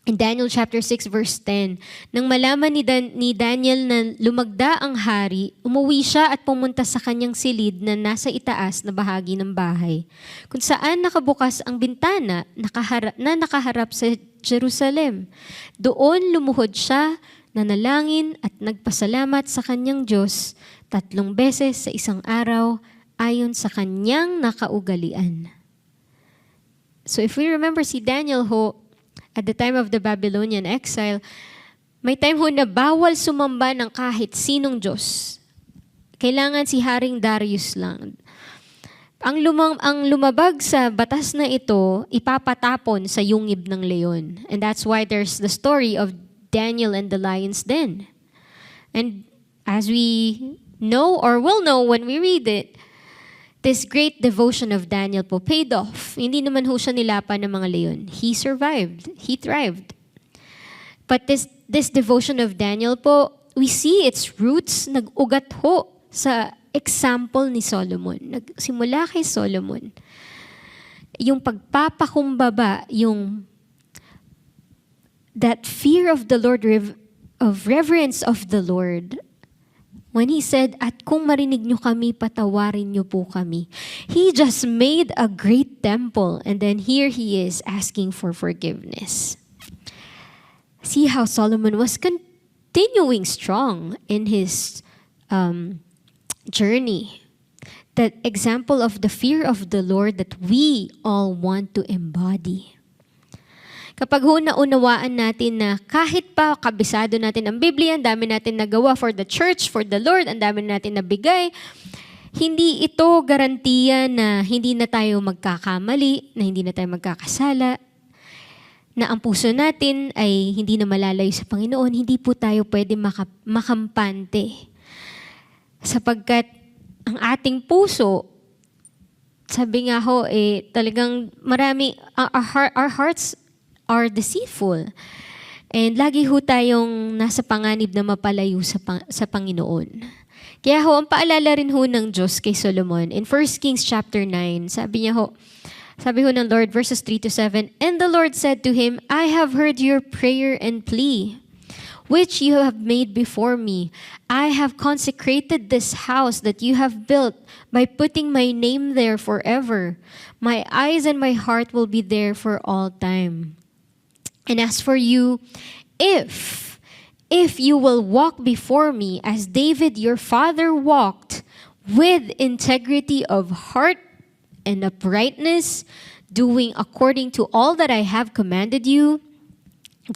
In Daniel chapter 6 verse 10, nang malaman ni Daniel na lumagda ang hari, umuwi siya at pumunta sa kanyang silid na nasa itaas na bahagi ng bahay, kung saan nakabukas ang bintana na nakaharap sa Jerusalem. Doon lumuhod siya, nanalangin at nagpasalamat sa kanyang Diyos 3 beses sa isang araw ayon sa kanyang nakaugalian. So if we remember si Daniel at the time of the Babylonian exile, may time na bawal sumamba ng kahit sinong Diyos. Kailangan si Haring Darius lang. Ang lumabag sa batas na ito, ipapatapon sa yungib ng leon. And that's why there's the story of Daniel and the lion's den. And as we know or will know when we read it, this great devotion of Daniel paid off. Hindi naman siya nilapan ng mga leon. He survived. He thrived. But this devotion of Daniel we see its roots nag-ugat sa example ni Solomon. Nagsimula kay Solomon. Yung pagpapakumbaba, that fear of the Lord, of reverence of the Lord. When he said, at kung marinig nyo kami, patawarin nyo po kami. He just made a great temple, and then here he is asking for forgiveness. See how Solomon was continuing strong in his journey. That example of the fear of the Lord that we all want to embody. Kapag naunawaan natin na kahit pa kabisado natin ang Biblia, ang dami natin nagawa for the church, for the Lord, ang dami natin nabigay, hindi ito garantiya na hindi na tayo magkakamali, na hindi na tayo magkakasala, na ang puso natin ay hindi na malalayo sa Panginoon, hindi po tayo pwede makampante. Sapagkat ang ating puso, sabi nga talagang marami, our hearts are deceitful. And lagi tayong nasa panganib na mapalayo sa Panginoon. Kaya ang paalala rin ng Diyos kay Solomon, in 1 Kings chapter 9, sabi ng Lord, verses 3-7, and the Lord said to him, I have heard your prayer and plea, which you have made before me. I have consecrated this house that you have built by putting my name there forever. My eyes and my heart will be there for all time. And as for you, if you will walk before me as David your father walked, with integrity of heart and uprightness, doing according to all that I have commanded you,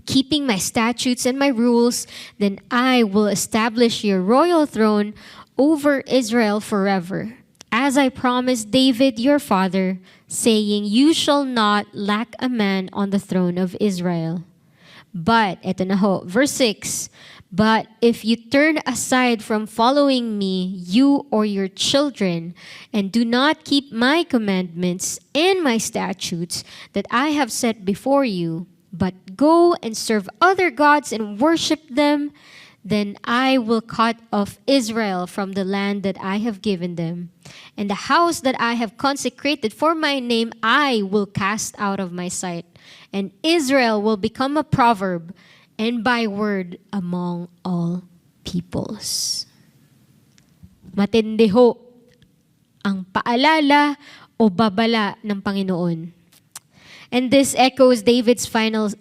keeping my statutes and my rules, then I will establish your royal throne over Israel forever, as I promised David your father, saying, you shall not lack a man on the throne of Israel. But, verse 6, but if you turn aside from following me, you or your children, and do not keep my commandments and my statutes that I have set before you, but go and serve other gods and worship them, then I will cut off Israel from the land that I have given them, and the house that I have consecrated for my name I will cast out of my sight, and Israel will become a proverb and byword among all peoples. Matindi ang paalala o babala ng Panginoon. And this echoes David's final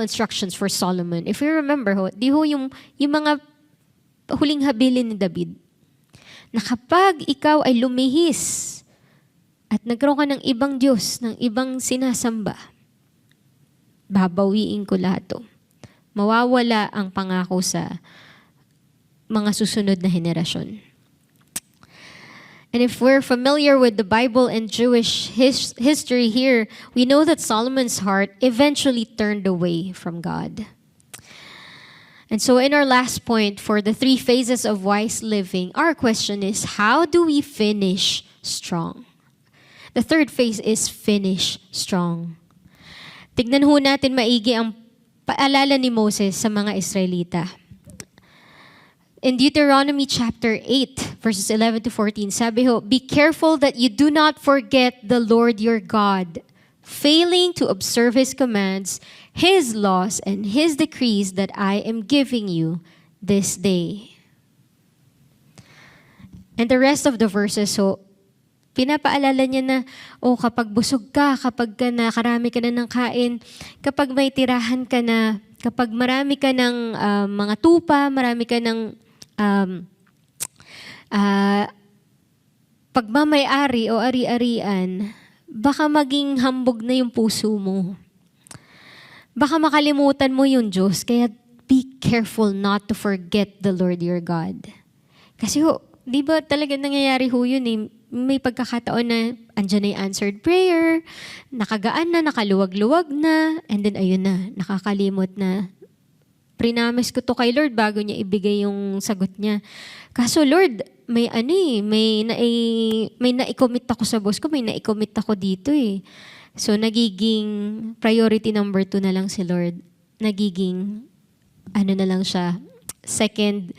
instructions for Solomon. If you remember, yung mga huling habilin ni David, na kapag ikaw ay lumihis at nagkaroon ka ng ibang Diyos, ng ibang sinasamba, babawiin ko lahat to. Mawawala ang pangako sa mga susunod na henerasyon. And if we're familiar with the Bible and Jewish history here, we know that Solomon's heart eventually turned away from God. And so in our last point, for the 3 phases of wise living, our question is, how do we finish strong? The 3rd phase is finish strong. Tignan ho natin maigi ang paalala ni Moses sa mga Israelita. In Deuteronomy chapter 8, verses 11 to 14, sabi ho, "Be careful that you do not forget the Lord your God, failing to observe His commands, His laws, and His decrees that I am giving you this day." And the rest of the verses, so, pinapaalala niya na, kapag busog ka, kapag nakarami ka na ng kain, kapag may tirahan ka na, kapag marami ka ng mga tupa, marami ka ng pagmamay-ari o ari-arian, baka maging hambog na yung puso mo. Baka makalimutan mo yung Diyos, kaya be careful not to forget the Lord your God. Kasi di ba talaga nangyayari yun eh, may pagkakataon na andyan na yung answered prayer, nakagaan na, nakaluwag-luwag na, and then ayun na, nakakalimot na. Prinamis ko to kay Lord bago niya ibigay yung sagot niya. Kaso Lord, may nai-commit ako sa boss ko, may nai-commit ako dito eh. So nagiging priority number 2 na lang si Lord. Nagiging, na lang siya, second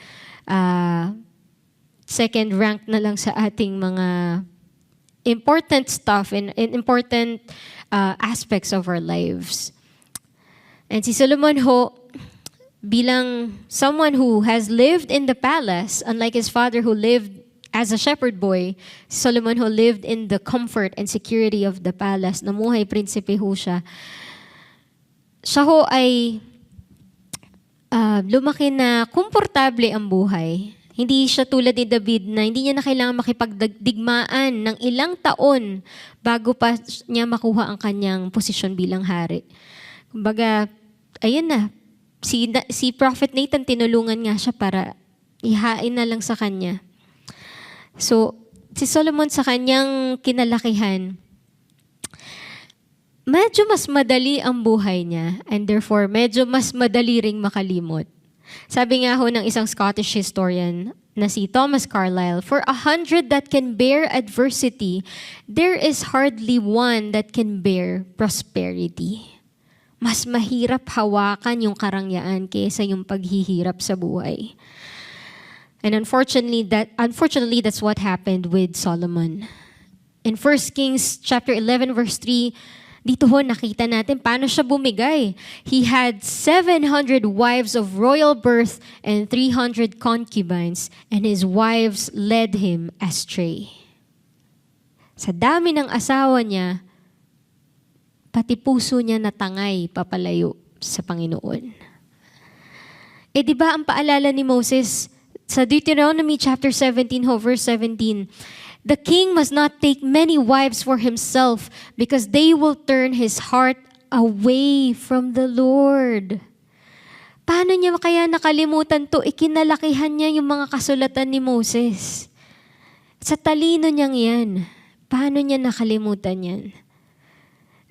rank na lang sa ating mga important stuff and important aspects of our lives. And si Solomon bilang someone who has lived in the palace, unlike his father who lived as a shepherd boy, Solomon lived in the comfort and security of the palace. Namuhay prinsipe siya. Siya ay lumaki na komportable ang buhay. Hindi siya tulad ni David na hindi niya na kailangan makipagdigmaan ng ilang taon bago pa niya makuha ang kanyang posisyon bilang hari. Kumbaga, ayun na, si Prophet Nathan tinulungan nga siya para ihain na lang sa kanya. So, si Solomon sa kanyang kinalakihan, medyo mas madali ang buhay niya and therefore medyo mas madali ring makalimot. Sabi nga ng isang Scottish historian na si Thomas Carlyle, "For 100 that can bear adversity, there is hardly one that can bear prosperity." Mas mahirap hawakan yung karangyaan kaysa yung paghihirap sa buhay. And unfortunately, that's what happened with Solomon. In 1 Kings chapter 11 verse 3, dito nakita natin paano siya bumigay. He had 700 wives of royal birth and 300 concubines, and his wives led him astray. Sa dami ng asawa niya, pati puso niya natangay papalayo sa Panginoon. Di ba ang paalala ni Moses sa Deuteronomy chapter 17 verse 17, "The king must not take many wives for himself because they will turn his heart away from the Lord." Paano niya kaya nakalimutan to? Ikinalakihan niya yung mga kasulatan ni Moses. Sa talino niyang yan, paano niya nakalimutan yan?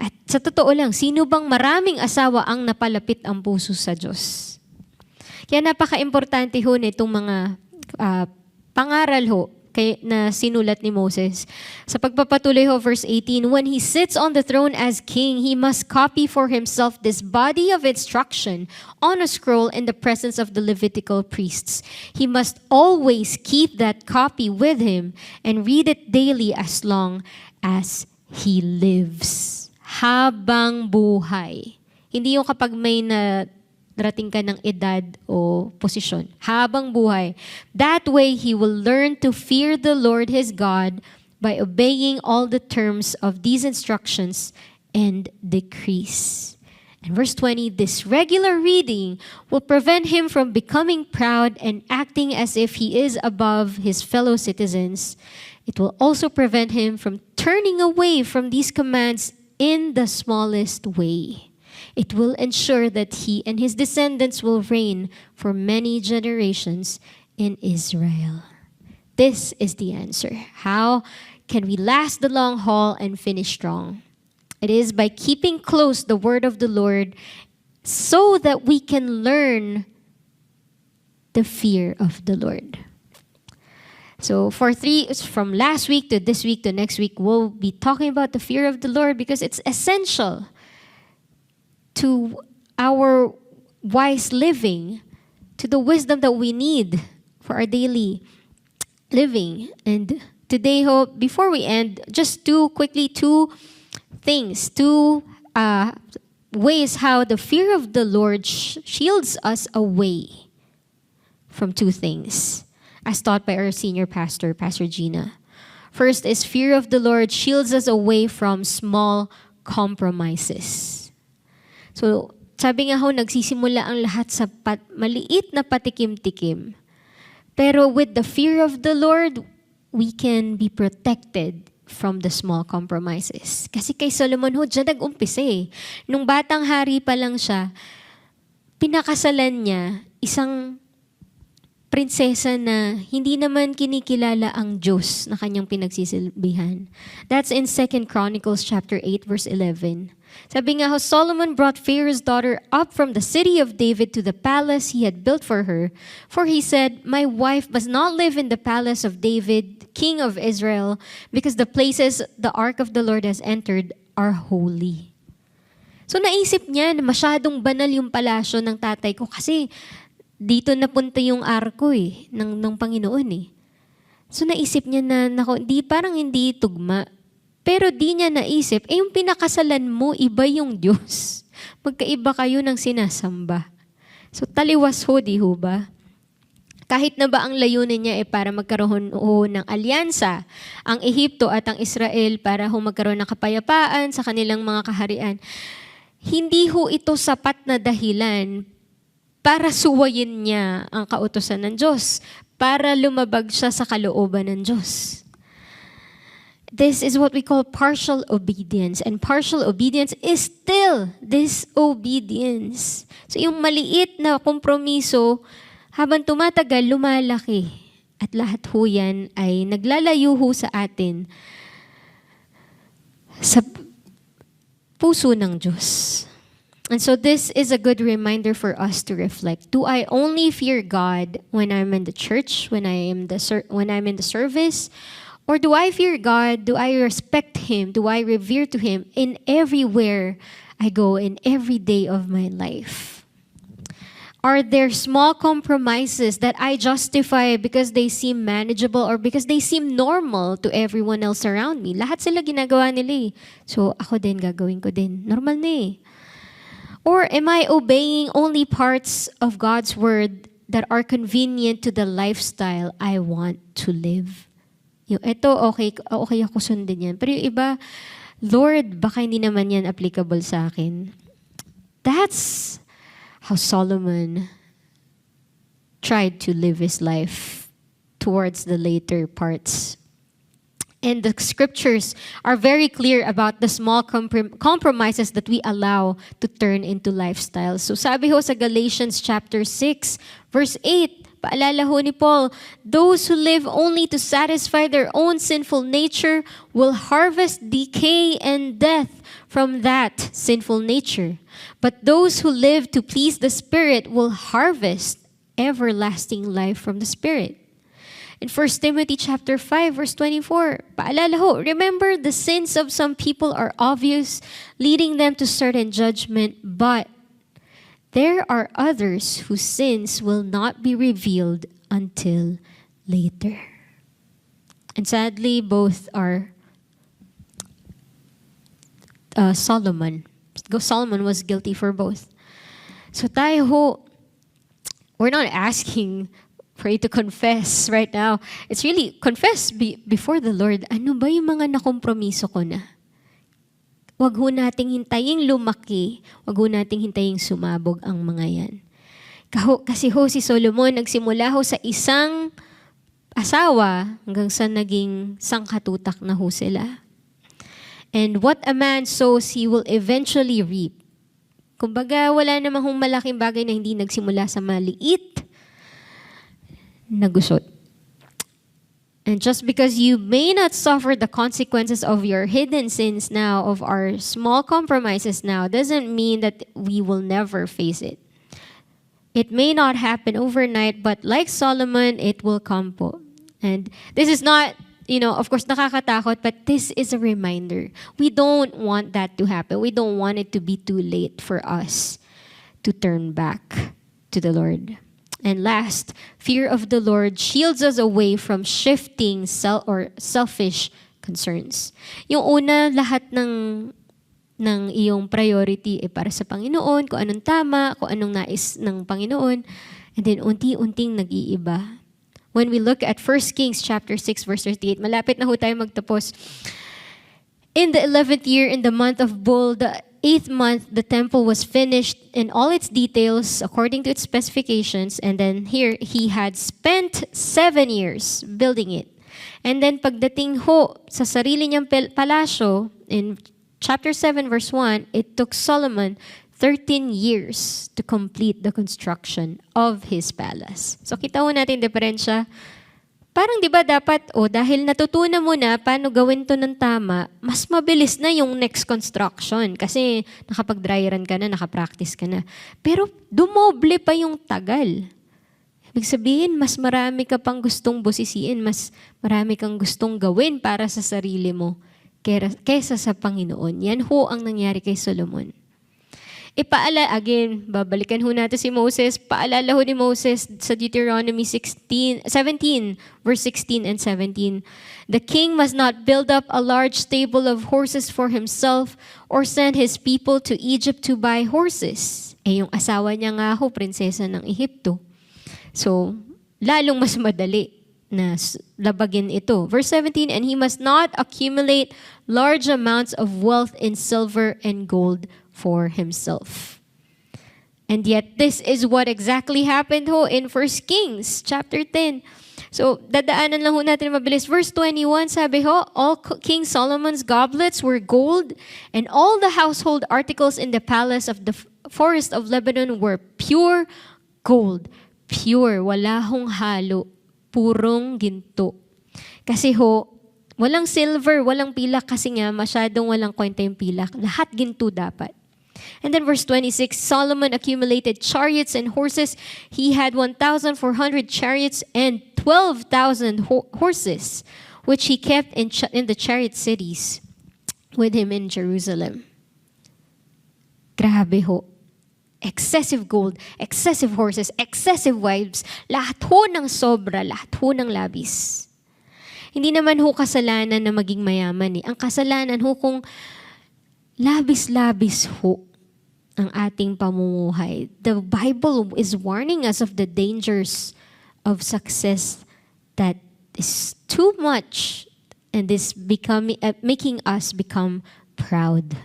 At sa totoo lang, sino bang maraming asawa ang napalapit ang puso sa Diyos? Kaya napaka-importante nitong mga pangaral na sinulat ni Moses. Sa pagpapatuloy verse 18, "When he sits on the throne as king, he must copy for himself this body of instruction on a scroll in the presence of the Levitical priests. He must always keep that copy with him and read it daily as long as he lives." Habang buhay. Hindi yung kapag may narating ka ng edad o posisyon. Habang buhay. That way, he will learn to fear the Lord his God by obeying all the terms of these instructions and decrees. And verse 20, "This regular reading will prevent him from becoming proud and acting as if he is above his fellow citizens. It will also prevent him from turning away from these commands in the smallest way. It will ensure that he and his descendants will reign for many generations in Israel." this is the answer. How can we last the long haul and finish strong? It is by keeping close the word of the Lord so that we can learn the fear of the Lord. So from last week to this week to next week, we'll be talking about the fear of the Lord because it's essential to our wise living, to the wisdom that we need for our daily living. And today, before we end, just two things, two ways how the fear of the Lord shields us away from two things, as taught by our senior pastor, Pastor Gina. First is fear of the Lord shields us away from small compromises. So, sabi nga nagsisimula ang lahat sa maliit na patikim-tikim. Pero with the fear of the Lord, we can be protected from the small compromises. Kasi kay Solomon dyan nag-umpisa eh. Nung batang hari pa lang siya, pinakasalan niya isang prinsesa na hindi naman kinikilala ang Diyos na kanyang pinagsisilbihan. That's in 2 Chronicles chapter 8 verse 11. Sabi nga Solomon brought Pharaoh's daughter up from the city of David to the palace he had built for her, for he said, "My wife must not live in the palace of David, king of Israel, because the places the ark of the Lord has entered are holy." So naisip niya na masyadong banal yung palasyo ng tatay ko kasi dito napunta yung arko ng Panginoon eh. So naisip niya na parang hindi tugma. Pero di niya naisip, yung pinakasalan mo, iba yung Diyos. Magkaiba kayo ng sinasamba. So taliwas di ba? Kahit na ba ang layunin niya para magkaroon ng alyansa, ang Ehipto at ang Israel para magkaroon ng kapayapaan sa kanilang mga kaharian, hindi ito sapat na dahilan para suwayin niya ang kautusan ng Diyos, para lumabag siya sa kalooban ng Diyos. This is what we call partial obedience. And partial obedience is still disobedience. So yung maliit na kompromiso, habang tumatagal, lumalaki. At lahat yan ay naglalayo sa atin sa puso ng Diyos. And so this is a good reminder for us to reflect. Do I only fear God when I'm in the church, when I'm in the service? Or do I fear God? Do I respect Him? Do I revere to Him in everywhere I go, in every day of my life? Are there small compromises that I justify because they seem manageable or because they seem normal to everyone else around me? Lahat sila ginagawa nila So ako din, gagawin ko din. Normal na Or am I obeying only parts of God's word that are convenient to the lifestyle I want to live? Ito, okay ako sundin yan. Pero yung iba, Lord, baka hindi naman yan applicable sa akin. That's how Solomon tried to live his life towards the later parts. And the scriptures are very clear about the small compromises that we allow to turn into lifestyles. So sabi sa Galatians chapter 6, verse 8, paalala ni Paul, those who live only to satisfy their own sinful nature will harvest decay and death from that sinful nature. But those who live to please the Spirit will harvest everlasting life from the Spirit. In 1 Timothy chapter 5, verse 24, paalala remember the sins of some people are obvious, leading them to certain judgment, but there are others whose sins will not be revealed until later. And sadly, both are Solomon. Solomon was guilty for both. So tayo we're not asking for you to confess right now. It's really confess before the Lord. Ano ba yung mga nakompromiso ko na? Wag nating hintayin lumaki. Wag nating hintayin sumabog ang mga yan. Kasi si Solomon nagsimula sa isang asawa hanggang sa naging sangkatutak na sila. And what a man sows, he will eventually reap. Kumbaga, wala namang malaking bagay na hindi nagsimula sa maliit na gusot. And just because you may not suffer the consequences of your hidden sins now, of our small compromises now, doesn't mean that we will never face it. It may not happen overnight, but like Solomon, it will come po. And this is not, of course, nakakatakot, but this is a reminder. We don't want that to happen. We don't want it to be too late for us to turn back to the Lord. And last, fear of the Lord shields us away from shifting selfish concerns. Yung una, lahat ng iyong priority ay para sa Panginoon, kung anong tama, kung anong nais ng Panginoon, and then unti-unting nag-iiba. When we look at 1 Kings chapter 6 verse 38, malapit na ho tayo magtapos. In the 11th year, in the month of Bul, the 8th month, the temple was finished in all its details according to its specifications. And then here, he had spent 7 years building it. And then pagdating ho sa sarili niyang palasyo, in chapter 7 verse 1, it took Solomon 13 years to complete the construction of his palace. So kita ho natin diferensya. Parang di ba dapat, dahil natutunan mo na paano gawin to ng tama, mas mabilis na yung next construction kasi nakapag-dry run ka na, nakapractice ka na. Pero dumoble pa yung tagal. Ibig sabihin, mas marami ka pang gustong busisiin, mas marami kang gustong gawin para sa sarili mo kaysa sa Panginoon. Yan ho ang nangyari kay Solomon. Again, babalikan ho natin si Moses. Paalala ho ni Moses sa Deuteronomy 17, verse 16 and 17. The king must not build up a large stable of horses for himself or send his people to Egypt to buy horses. Yung asawa niya nga ho, prinsesa ng Ehipto. So, lalong mas madali na labagin ito. Verse 17, and he must not accumulate large amounts of wealth in silver and gold for himself. And yet, this is what exactly happened ho in 1 Kings chapter 10. So, dadaanan lang ho natin mabilis. Verse 21, sabi ho, all King Solomon's goblets were gold, and all the household articles in the palace of the forest of Lebanon were pure gold. Pure, wala hong halo. Purong ginto. Kasi ho, walang silver, walang pilak kasi nga masyadong walang kwenta yung pilak. Lahat ginto dapat. And then verse 26, Solomon accumulated chariots and horses. He had 1,400 chariots and 12,000 horses, which he kept in the chariot cities with him in Jerusalem. Grabe ho. Excessive gold, excessive horses, excessive wives, lahat ho ng sobra, lahat ho ng labis. Hindi naman ho kasalanan na maging mayaman eh. Ang kasalanan ho kung labis-labis ho ang ating pamumuhay. The Bible is warning us of the dangers of success that is too much and is making us become proud.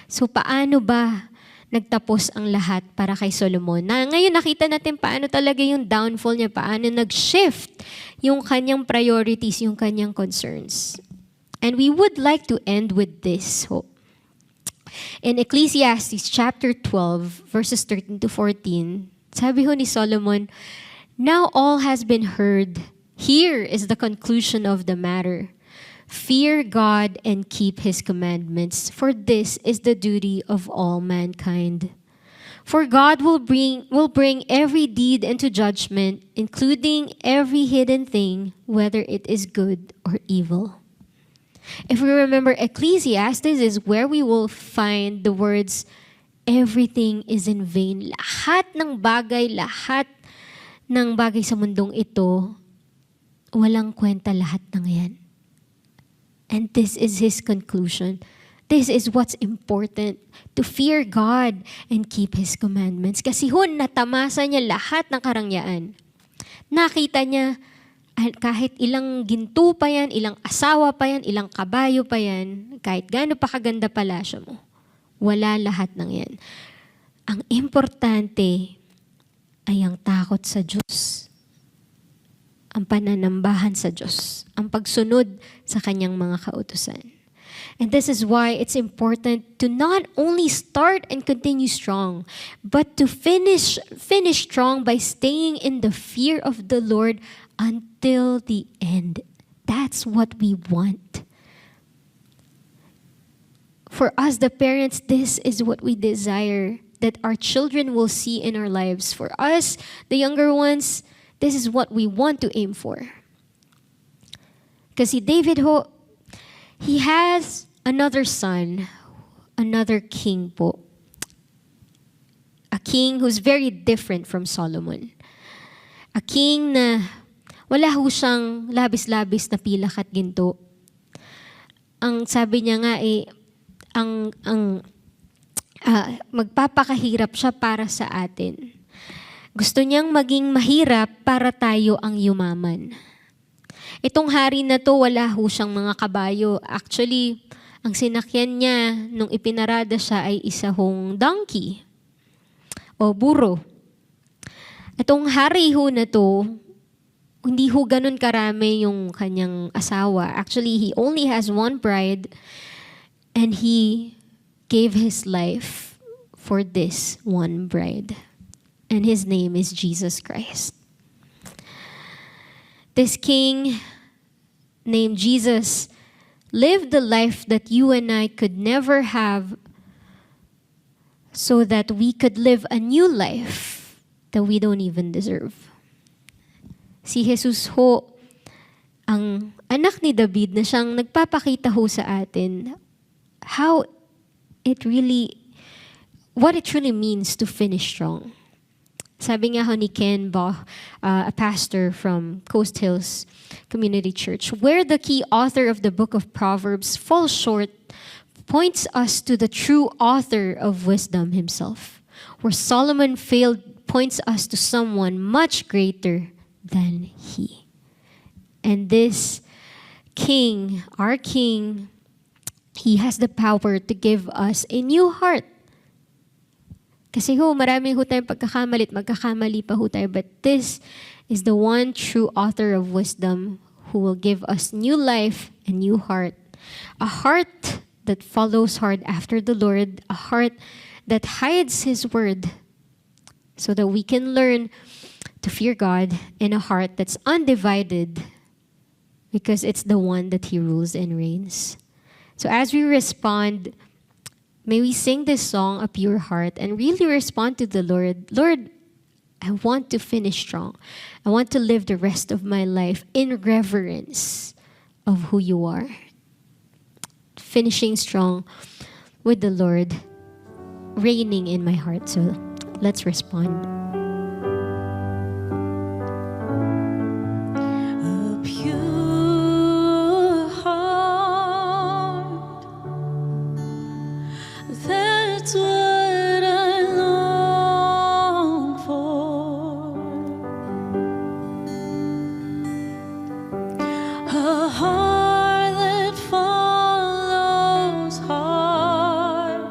So paano ba nagtapos ang lahat para kay Solomon? Ngayon nakita natin paano talaga yung downfall niya, paano nag-shift yung kanyang priorities, yung kanyang concerns. And we would like to end with this hope. In Ecclesiastes chapter 12, verses 13 to 14, sabi ho ni Solomon, now all has been heard. Here is the conclusion of the matter. Fear God and keep His commandments, for this is the duty of all mankind. For God will bring every deed into judgment, including every hidden thing, whether it is good or evil. If we remember, Ecclesiastes is where we will find the words, everything is in vain. Lahat ng bagay sa mundong ito, walang kwenta lahat ng yan. And this is his conclusion. This is what's important, to fear God and keep His commandments. Kasi natamasa niya lahat ng karangyaan. Nakita niya, kahit ilang ginto pa yan, ilang asawa pa yan, ilang kabayo pa yan, kahit gaano pa kaganda palasyo mo, wala lahat ng yan. Ang importante ay ang takot sa Diyos, ang pananambahan sa Diyos, ang pagsunod sa Kanyang mga kautusan. And this is why it's important to not only start and continue strong, but to finish strong by staying in the fear of the Lord until the end. That's what we want. For us, the parents, this is what we desire that our children will see in our lives. For us, the younger ones, this is what we want to aim for. Kasi David ho, he has another son, another king po. A king who's very different from Solomon. A king na wala ho siyang labis-labis na pilak at ginto. Ang sabi niya nga magpapakahirap siya para sa atin. Gusto niyang maging mahirap para tayo ang yumaman. Itong hari na to, wala ho siyang mga kabayo. Actually, ang sinakyan niya nung ipinarada siya ay isa hong donkey o buro. Itong hari ho na to, hindi ho ganun karami yung kanyang asawa. Actually, he only has one bride and he gave his life for this one bride. And his name is Jesus Christ. This king named Jesus lived the life that you and I could never have so that we could live a new life that we don't even deserve. Si Jesus ho, ang anak ni David na siyang nagpapakita ho sa atin what it really means to finish strong. Sabi nga ho ni Ken Boh, a pastor from Coast Hills Community Church, where the key author of the book of Proverbs falls short, points us to the true author of wisdom himself. Where Solomon failed, points us to someone much greater than he. And this king, our king, he has the power to give us a new heart. Kasi ho, marami ho tayong magkakamali pa ho tayo. But this is the one true author of wisdom who will give us new life and new heart. A heart that follows hard after the Lord. A heart that hides His word so that we can learn to fear God. And a heart that's undivided because it's the one that He rules and reigns. So as we respond, may we sing this song, A Pure Heart, and really respond to the Lord. Lord, I want to finish strong. I want to live the rest of my life in reverence of who you are. Finishing strong with the Lord reigning in my heart. So let's respond. A pure heart, that's what I long for. A heart that follows hard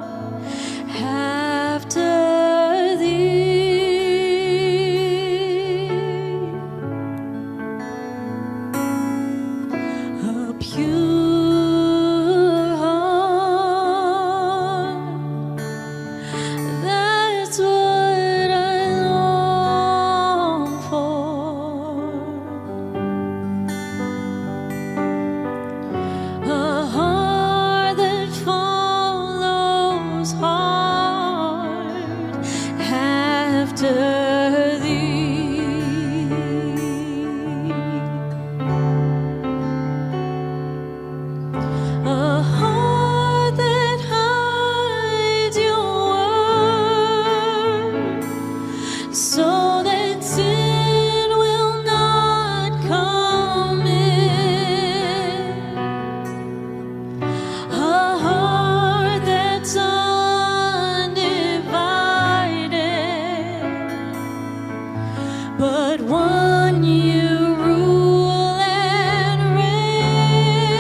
after thee. A pure heart, that's what I long for. A heart that follows hard after thee. A heart that hides your word so that sin will not come in. A heart that's undivided, but one you rule and reign.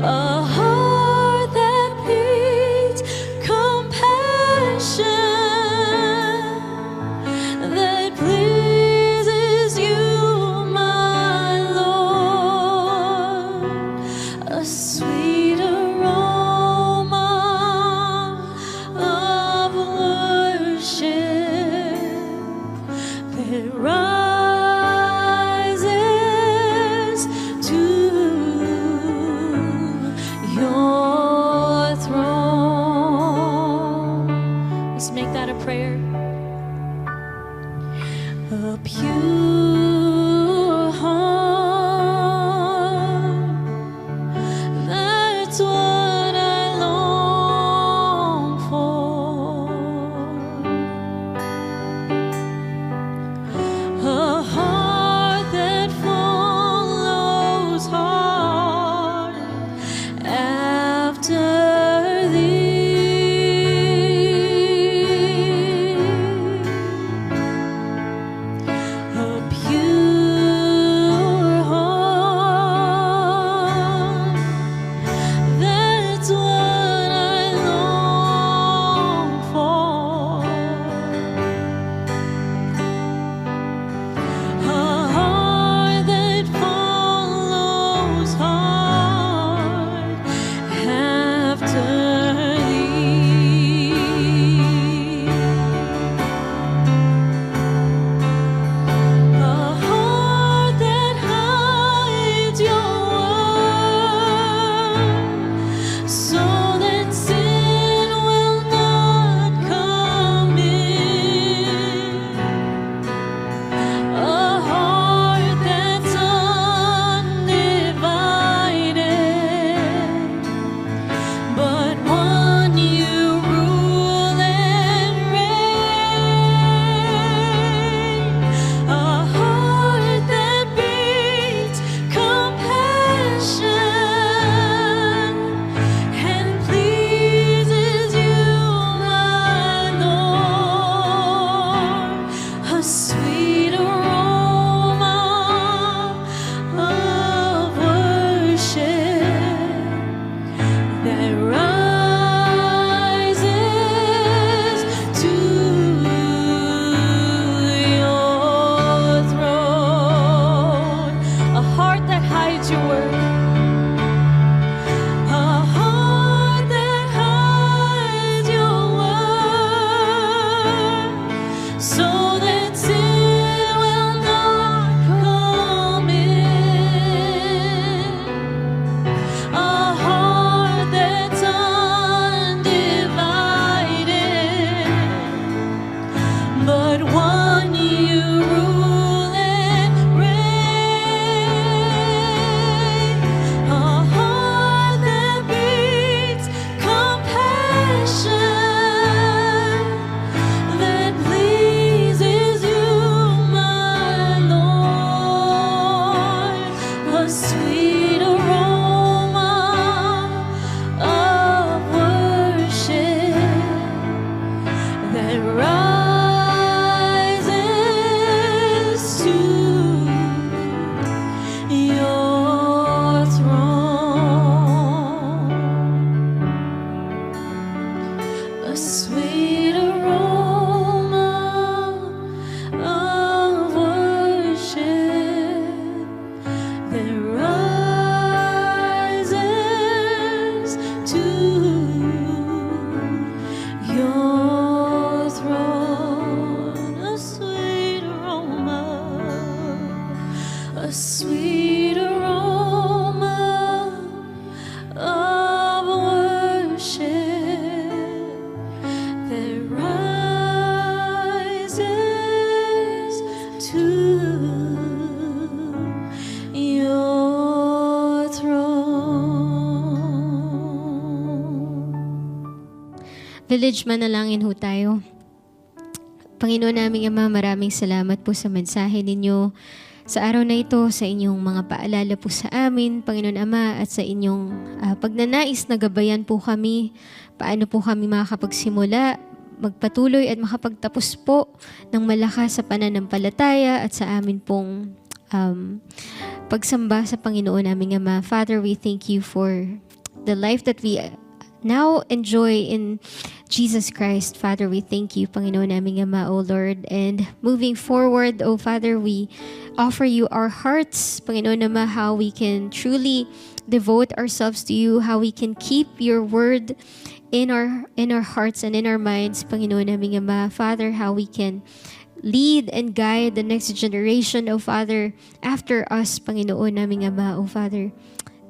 A heart that pleads compassion a pure heart. That's what I long for. A heart that follows hard after thee. A pure heart. That's what I long for. A heart that follows hard after thee. A heart that hides your word so that sin will not come in. A heart that's undivided, but one you rule and reign. A heart that beats compassion and pleases you, my Lord. A sweet aroma of worship that rises to your throne. A heart that hides your word. A heart that hides your word so that sin will not come in. A heart that's undivided, but one you rule and reign. A heart that beats compassion that pleases you, my Lord. A sweet aroma of worship that rises to your throne. A sweet aroma of worship that rises to your throne. A sweet aroma, a sweet aroma of worship that rises to your throne. Village, manalangin ho tayo. Panginoon naming Ama, maraming salamat po sa mensahe ninyo sa araw na ito, sa inyong mga paalala po sa amin, Panginoon Ama, at sa inyong pagnanais na gabayan po kami, paano po kami makakapagsimula, magpatuloy at makapagtapos po ng malakas sa pananampalataya at sa amin pong pagsamba sa Panginoon naming Ama. Father, we thank you for the life that we now enjoy in Jesus Christ. Father, we thank you, Panginoon naming Ama, O Lord. And moving forward, O Father, we offer you our hearts, Panginoon Ama, how we can truly devote ourselves to you, how we can keep your word in our hearts and in our minds, Panginoon naming Ama. Father, how we can lead and guide the next generation, O Father, after us, Panginoon naming Ama, O Father,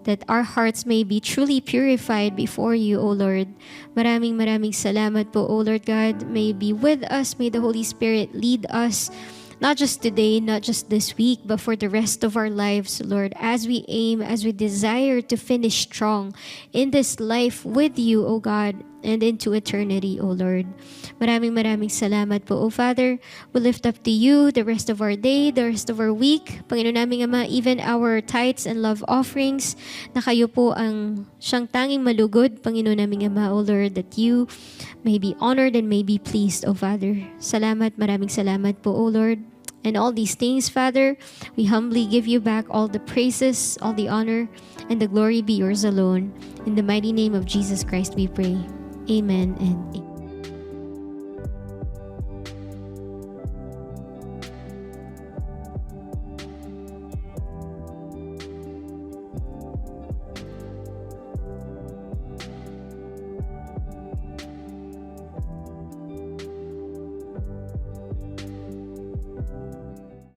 that our hearts may be truly purified before you, O Lord. Maraming salamat po, O Lord God. May be with us. May the Holy Spirit lead us not just today, not just this week, but for the rest of our lives, Lord, as we aim, as we desire to finish strong in this life with you, O God, and into eternity, O Lord. Maraming salamat po, O Father. We lift up to you the rest of our day, the rest of our week. Panginoon naming Ama, even our tithes and love offerings, na kayo po ang siyang tanging malugod, Panginoon naming Ama, O Lord, that you may be honored and may be pleased, O Father. Salamat, maraming salamat po, O Lord. And all these things, Father, we humbly give you back all the praises, all the honor, and the glory be yours alone. In the mighty name of Jesus Christ we pray. Amen and amen.